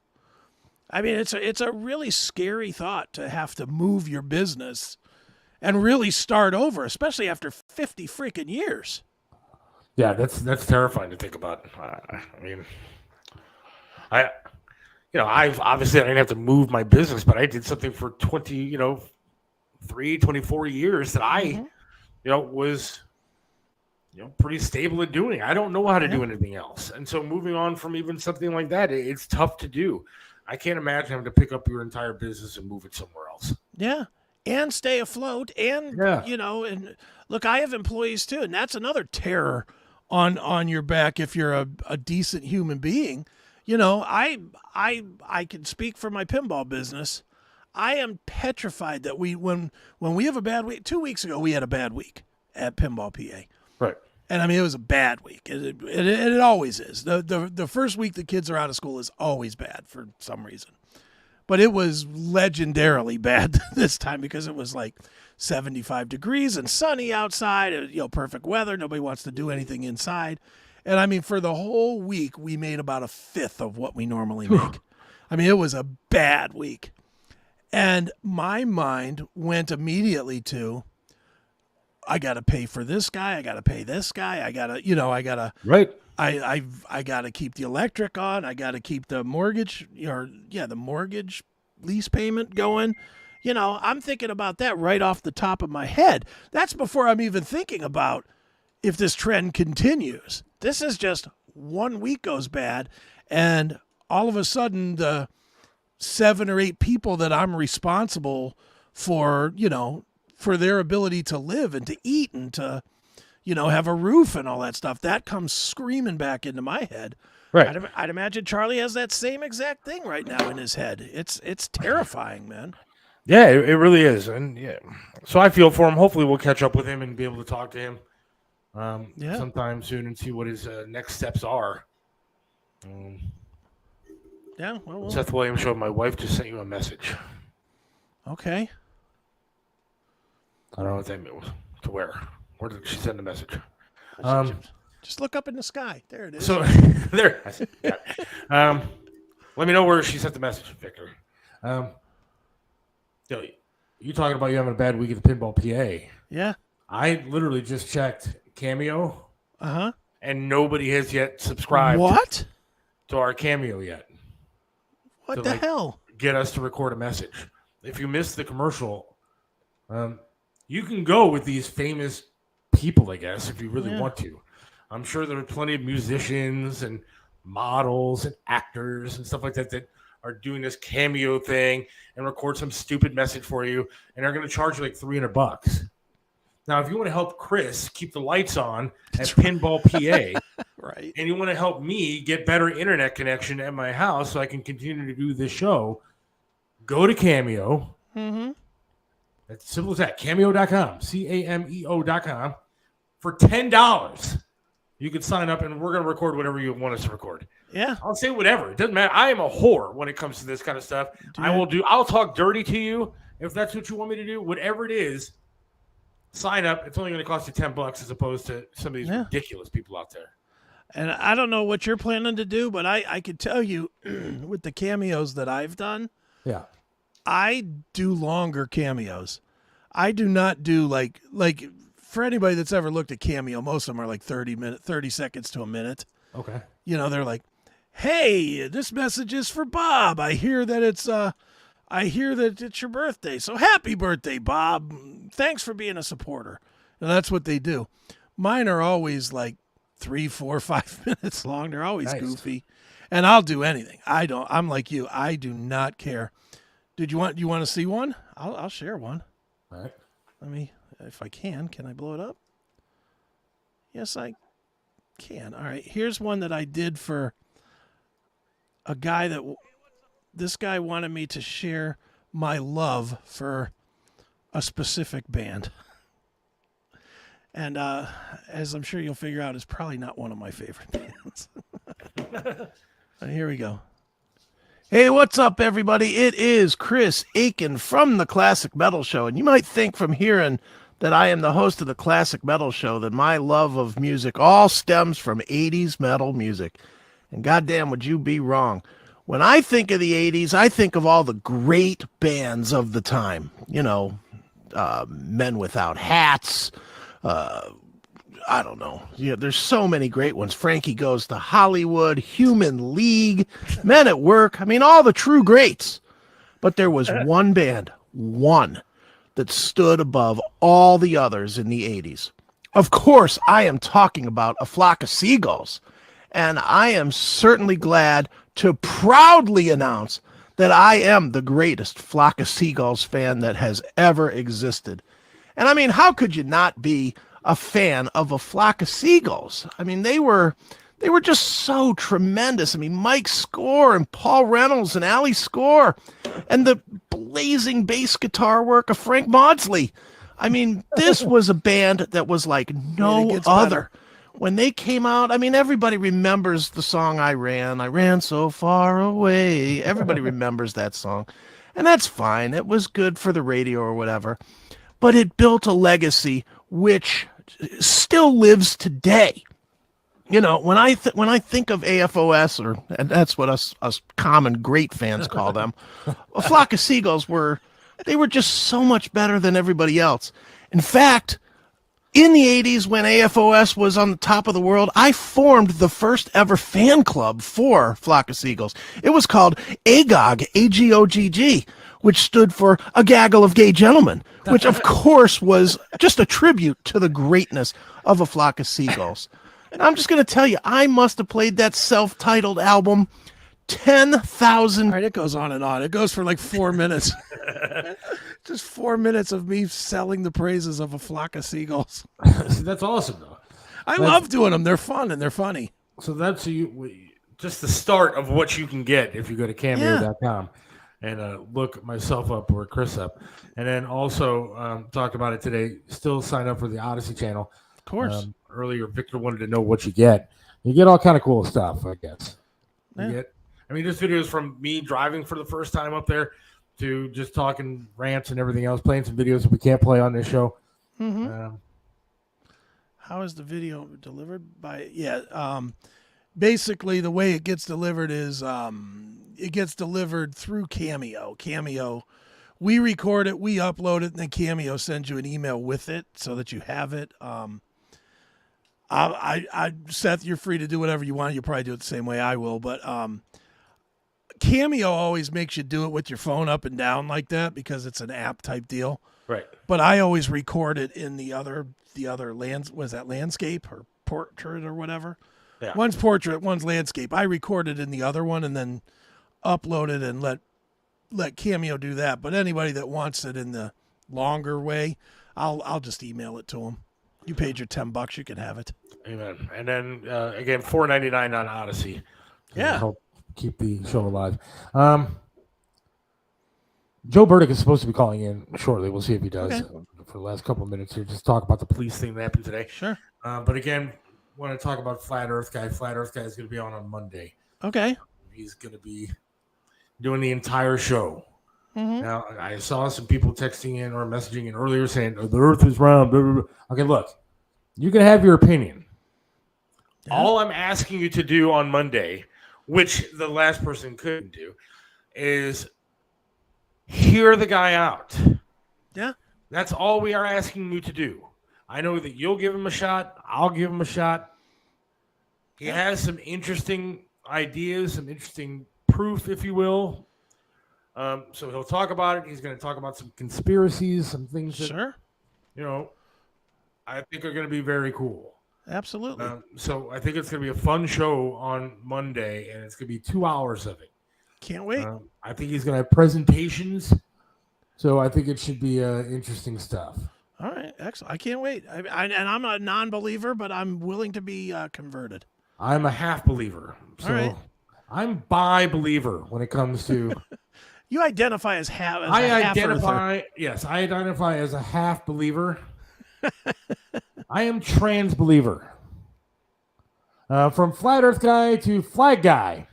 I mean, it's a really scary thought to have to move your business and really start over, especially after 50 freaking years. Yeah, that's terrifying to think about. I mean, I've obviously I didn't have to move my business, but I did something for 24 years that I, was, pretty stable at doing. I don't know how to do anything else. And so moving on from even something like that, it's tough to do. I can't imagine having to pick up your entire business and move it somewhere else. Yeah. And stay afloat. And, and look, I have employees too. And that's another terror on your back if you're a decent human being. I can speak for my pinball business. I am petrified that when we have a bad week, 2 weeks ago, we had a bad week at Pinball PA. Right. And I mean, it was a bad week. It always is. The first week the kids are out of school is always bad for some reason. But it was legendarily bad this time because it was like 75 degrees and sunny outside, perfect weather. Nobody wants to do anything inside. And I mean, for the whole week, we made about a fifth of what we normally make. I mean, it was a bad week. And my mind went immediately to, I got to pay for this guy. I got to pay this guy. I got to, right. I got to keep the electric on. I got to keep the mortgage, the mortgage lease payment going. I'm thinking about that right off the top of my head. That's before I'm even thinking about if this trend continues. This is just 1 week goes bad, and all of a sudden the 7 or 8 people that I'm responsible for, for their ability to live and to eat and to, have a roof and all that stuff, that comes screaming back into my head. Right. I'd imagine Charlie has that same exact thing right now in his head. It's terrifying, man. Yeah, it really is. And so I feel for him. Hopefully we'll catch up with him and be able to talk to him sometime soon and see what his next steps are. Well, Seth Williams Show, my wife just sent you a message. Okay. I don't know what that means. To where? Where did she send the message? Just look up in the sky. There it is. So there. I said, let me know where she sent the message, Victor. You talking about you having a bad week at the Pinball PA? Yeah. I literally just checked Cameo. Uh-huh. And nobody has yet subscribed. What? To our Cameo yet. What the hell? Get us to record a message. If you missed the commercial, you can go with these famous people, I guess, if you really want to. I'm sure there are plenty of musicians and models and actors and stuff like that that are doing this Cameo thing and record some stupid message for you, and they're going to charge you like $300. Now, if you want to help Chris keep the lights on at Pinball PA, right, and you want to help me get better internet connection at my house so I can continue to do this show, go to Cameo. Mm-hmm. That's simple as that. Cameo.com, Cameo.com. For $10, you can sign up, and we're going to record whatever you want us to record. Yeah, I'll say whatever. It doesn't matter. I am a whore when it comes to this kind of stuff. I'll talk dirty to you if that's what you want me to do. Whatever it is, sign up. It's only going to cost you $10 as opposed to some of these ridiculous people out there. And I don't know what you're planning to do, but I could tell you with the cameos that I've done. Yeah. I do longer cameos. I do not do like for anybody that's ever looked at Cameo, most of them are like 30 seconds to a minute. Okay. They're like, "Hey, this message is for Bob. I hear that it's your birthday. So happy birthday, Bob. Thanks for being a supporter." And that's what they do. Mine are always like 3, 4, 5 minutes long. They're always goofy. And I'll do anything. I'm like you. I do not care. You want to see one? I'll share one. All right. Let me, if I can I blow it up? Yes, I can. All right. Here's one that I did for a guy this guy wanted me to share my love for a specific band. And as I'm sure you'll figure out, it's probably not one of my favorite bands. Here we go. Hey, what's up, everybody? It is Chris Aiken from the Classic Metal Show. And you might think from hearing that I am the host of the Classic Metal Show that my love of music all stems from 80s metal music. And goddamn, would you be wrong. When I think of the 80s, I think of all the great bands of the time. Men Without Hats, I don't know. Yeah, there's so many great ones. Frankie Goes to Hollywood, Human League, Men at Work. I mean, all the true greats. But there was one band, one, that stood above all the others in the 80s. Of course, I am talking about A Flock of Seagulls. And I am certainly glad to proudly announce that I am the greatest Flock of Seagulls fan that has ever existed. And I mean, how could you not be a fan of A Flock of Seagulls? I mean, they were just so tremendous. I mean, Mike Score and Paul Reynolds and Ali Score and the blazing bass guitar work of Frank Maudsley. I mean, this was a band that was like no other. When they came out, I mean, everybody remembers the song I Ran So Far Away. Everybody remembers that song. And that's fine. It was good for the radio or whatever. But it built a legacy which still lives today. You know, when I think of AFOS, and that's what us common great fans call them, A Flock of Seagulls were just so much better than everybody else. In fact, in the 80s, when AFOS was on the top of the world, I formed the first ever fan club for Flock of Seagulls. It was called AGOG, AGOGG, which stood for A Gaggle of Gay Gentlemen, which of course was just a tribute to the greatness of A Flock of Seagulls. And I'm just going to tell you, I must have played that self-titled album 10,000. All right, it goes on and on. It goes for like 4 minutes. Just 4 minutes of me selling the praises of A Flock of Seagulls. See, that's awesome, though. I love doing them. They're fun and they're funny. So that's just the start of what you can get if you go to cameo.com and look myself up or Chris up. And then also talked about it today. Still sign up for the Odyssey channel. Of course. Earlier, Victor wanted to know what you get. You get all kind of cool stuff, I guess. This video is from me driving for the first time up there to just talking rants and everything else, playing some videos that we can't play on this show. Mm-hmm. How is the video delivered? Basically, the way it gets delivered is it gets delivered through Cameo. Cameo, we record it, we upload it, and then Cameo sends you an email with it so that you have it. Seth, you're free to do whatever you want. You'll probably do it the same way I will, but Cameo always makes you do it with your phone up and down like that because it's an app type deal. Right. But I always record it in the other landscape or portrait or whatever. Yeah. One's portrait, one's landscape. I record it in the other one and then upload it and let Cameo do that. But anybody that wants it in the longer way, I'll just email it to them. You paid your $10, you can have it. Amen. And then again, $4.99 on Odyssey. Yeah. Help keep the show alive. Joe Burdick is supposed to be calling in shortly. We'll see if he does for the last couple of minutes here. Just talk about the police thing that happened today. Sure. But again, want to talk about Flat Earth Guy. Flat Earth Guy is going to be on Monday. Okay. He's going to be doing the entire show. Mm-hmm. Now, I saw some people texting in or messaging in earlier saying, the Earth is round. Blah, blah, blah. Okay, look. You can have your opinion. Yeah. All I'm asking you to do on Monday, which the last person couldn't do, is hear the guy out. Yeah. That's all we are asking you to do. I know that you'll give him a shot. I'll give him a shot. He has some interesting ideas, some interesting proof, if you will. So he'll talk about it. He's going to talk about some conspiracies, some things that, I think are going to be very cool. Absolutely. So I think it's going to be a fun show on Monday, and it's going to be 2 hours of it. Can't wait. I think he's going to have presentations, so I think it should be interesting stuff. All right, excellent. I can't wait. And I'm a non-believer, but I'm willing to be converted. I'm a half believer, so right. I'm bi-believer when it comes to. You identify as half. I identify as a half believer. I am trans believer. From Flat Earth Guy to Flag Guy.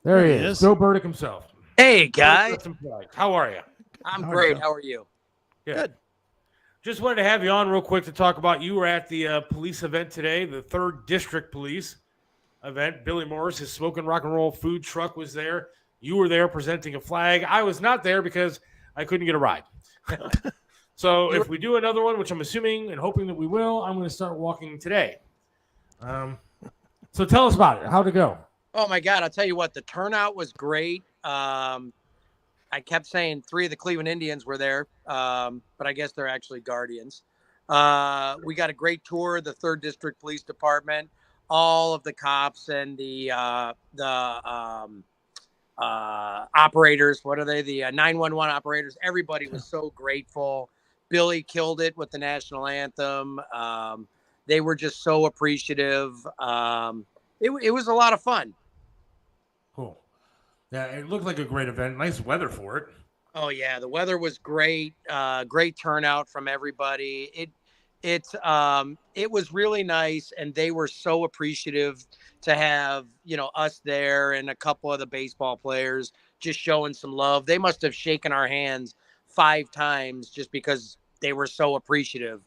There he is. Joe Burdick himself. Hey, guy. How are you? I'm great. How are you? Good. Just wanted to have you on real quick to talk about you were at the police event today, the 3rd District Police event. Billy Morris, his smoking rock and roll food truck was there. You were there presenting a flag. I was not there because I couldn't get a ride. So if we do another one, which I'm assuming and hoping that we will, I'm going to start walking today. So tell us about it. How'd it go? Oh my God! I'll tell you what. The turnout was great. I kept saying 3 of the Cleveland Indians were there, but I guess they're actually Guardians. We got a great tour of the 3rd District Police Department, all of the cops and the operators. What are they? The 911 operators. Everybody was so grateful. Billy killed it with the national anthem. They were just so appreciative. It was a lot of fun. Cool. Yeah, it looked like a great event. Nice weather for it. Oh yeah, the weather was great. Great turnout from everybody. It was really nice, and they were so appreciative to have us there and a couple of the baseball players just showing some love. They must have shaken our hands 5 times just because they were so appreciative.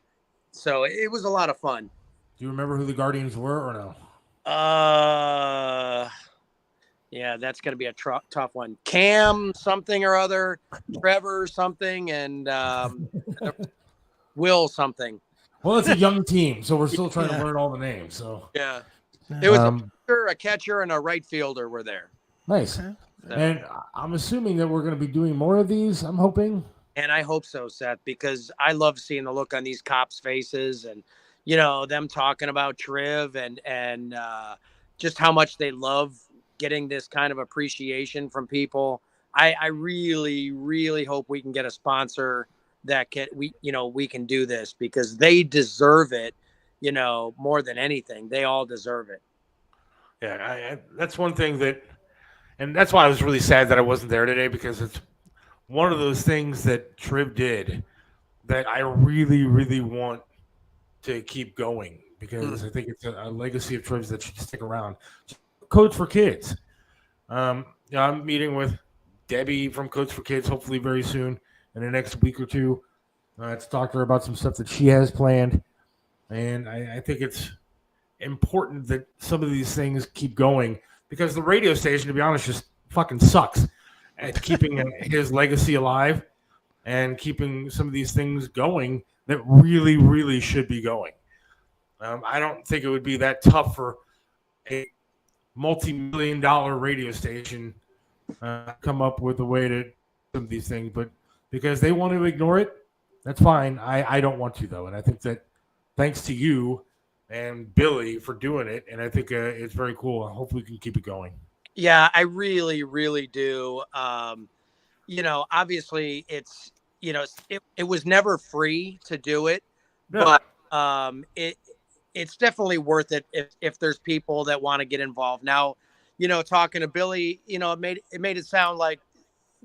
So it was a lot of fun. Do you remember who the Guardians were or no? Yeah, that's going to be a tough one. Cam something or other, Trevor something, and Will something. Well, it's a young team, so we're still trying to learn all the names. So yeah, it was a catcher and a right fielder were there. Nice. And I'm assuming that we're going to be doing more of these. I'm hoping. And I hope so, Seth, because I love seeing the look on these cops' faces and them talking about Triv and just how much they love getting this kind of appreciation from people. I really, really hope we can get a sponsor that we can do this because they deserve it, more than anything. They all deserve it. Yeah, that's one thing and that's why I was really sad that I wasn't there today, because it's one of those things that Triv did that I really, really want to keep going, because I think it's a legacy of Triv's that should stick around. Codes for Kids. I'm meeting with Debbie from Codes for Kids hopefully very soon in the next week or two to talk to her about some stuff that she has planned. And I think it's important that some of these things keep going, because the radio station, to be honest, just fucking sucks at keeping his legacy alive and keeping some of these things going that really, really should be going. I don't think it would be that tough for a multi-million-dollar radio station come up with a way to do some of these things, but because they want to ignore it, that's fine. I don't want to, though, and I think that thanks to you and Billy for doing it, and I think it's very cool. I hope we can keep it going. Yeah, I really, really do. Obviously it's, it was never free to do it, but it's definitely worth it if there's people that want to get involved. Now, talking to Billy, it made it sound like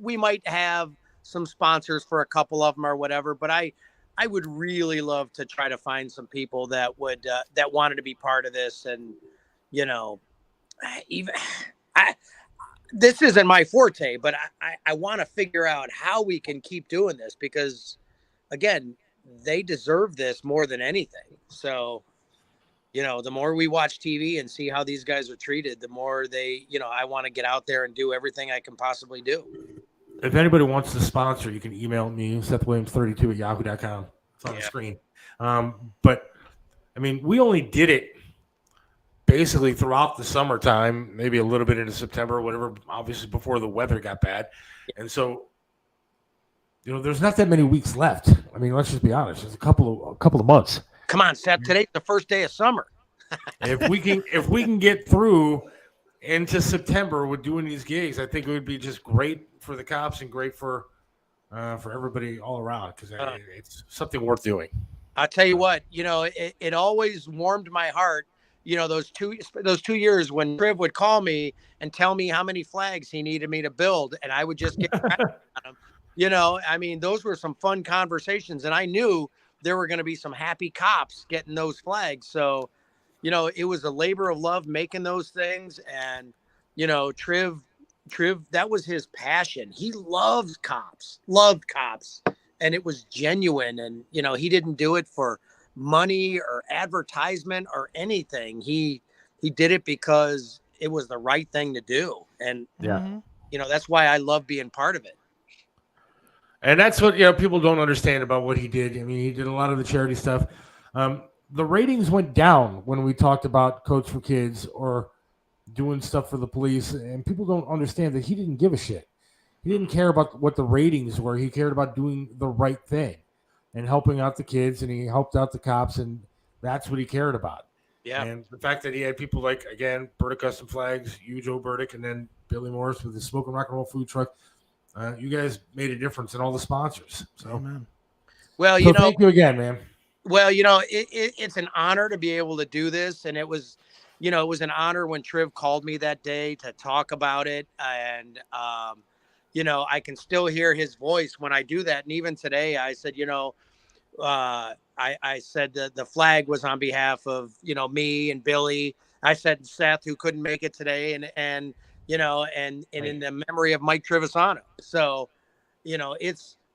we might have some sponsors for a couple of them or whatever, but I would really love to try to find some people that would that wanted to be part of this. And this isn't my forte, but I want to figure out how we can keep doing this, because again, they deserve this more than anything. So the more we watch TV and see how these guys are treated, the more I want to get out there and do everything I can possibly do. If anybody wants to sponsor, you can email me, SethWilliams32@yahoo.com. It's on the screen. But, I mean, we only did it basically throughout the summertime, maybe a little bit into September or whatever, obviously before the weather got bad. And so, there's not that many weeks left. I mean, let's just be honest. It's a couple of months. Come on, Seth. Today's the first day of summer. If we can get through into September with doing these gigs, I think it would be just great for the cops and great for everybody all around, because it's something worth doing. I'll tell you what, it always warmed my heart. Those two years when Triv would call me and tell me how many flags he needed me to build, and I would just get on him. I mean, those were some fun conversations, and I knew there were going to be some happy cops getting those flags. So, it was a labor of love making those things. And, Triv, that was his passion. He loved cops. And it was genuine. And, he didn't do it for money or advertisement or anything. He did it because it was the right thing to do. And, that's why I love being part of it. And that's what people don't understand about what he did. I mean, he did a lot of the charity stuff. The ratings went down when we talked about Coach for Kids or doing stuff for the police, and people don't understand that he didn't give a shit. He didn't care about what the ratings were. He cared about doing the right thing and helping out the kids, and he helped out the cops, and that's what he cared about. Yeah. And the fact that he had people like, again, Burdick Custom Flags, you, Joe Burdick, and then Billy Morris with his Smoke and Rock and Roll food truck. You guys made a difference in all the sponsors. So, Amen. Well, thank you again, man. Well, it's an honor to be able to do this. And it was an honor when Triv called me that day to talk about it. And, I can still hear his voice when I do that. And even today I said, I said that the flag was on behalf of, me and Billy. I said Seth, who couldn't make it today, and in the memory of Mike Trevisano. So,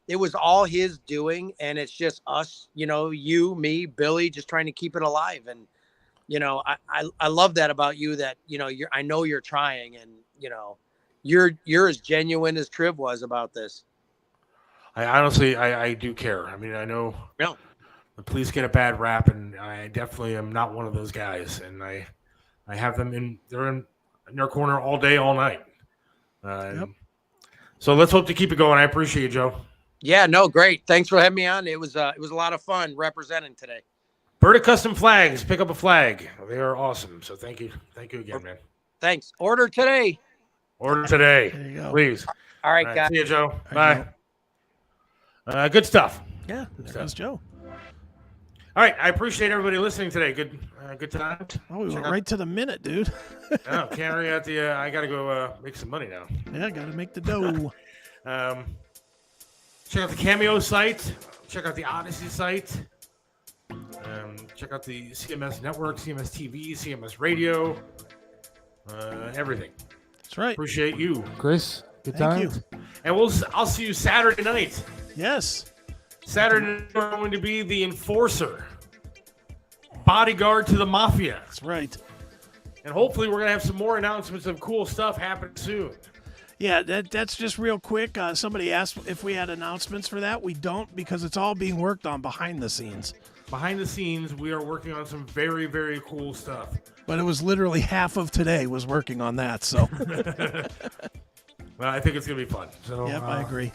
it was all his doing, and it's just us, you, me, Billy, just trying to keep it alive. And, I love that about you, that, I know you're trying, and, you're as genuine as Triv was about this. I honestly do care. I mean, I know the police get a bad rap, and I definitely am not one of those guys. And I have them they're in their corner all day, all night. So let's hope to keep it going. I appreciate you, Joe. Yeah, no, great. Thanks for having me on. It was a lot of fun representing today. Burdick Custom Flags, pick up a flag. They are awesome. So thank you again, man. Thanks. Order today. There you go. Please. All right, guys. See you, Joe. Bye. Good stuff. Yeah, there goes Joe. All right, I appreciate everybody listening today. Good time. Oh, we went right to the minute, dude. Oh, can't really at the. I gotta go make some money now. Yeah, gotta make the dough. Check out the Cameo site. Check out the Odyssey site. Check out the CMS Network, CMS TV, CMS Radio, everything. That's right. Appreciate you, Chris. Good Thank times. And I'll see you Saturday night. Yes. Saturday night, we're going to be the enforcer, bodyguard to the mafia. That's right. And hopefully we're going to have some more announcements of cool stuff happening soon. Yeah, that's just real quick. Somebody asked if we had announcements for that. We don't, because it's all being worked on behind the scenes. Behind the scenes, we are working on some very, very cool stuff. But it was literally half of today was working on that. So, well, I think it's going to be fun. So, yep, I agree.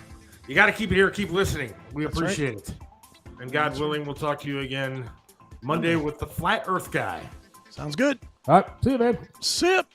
You got to keep it here. Keep listening. We That's appreciate right. it. And God willing, we'll talk to you again Monday with the Flat Earth guy. Sounds good. All right. See you, man. Sip.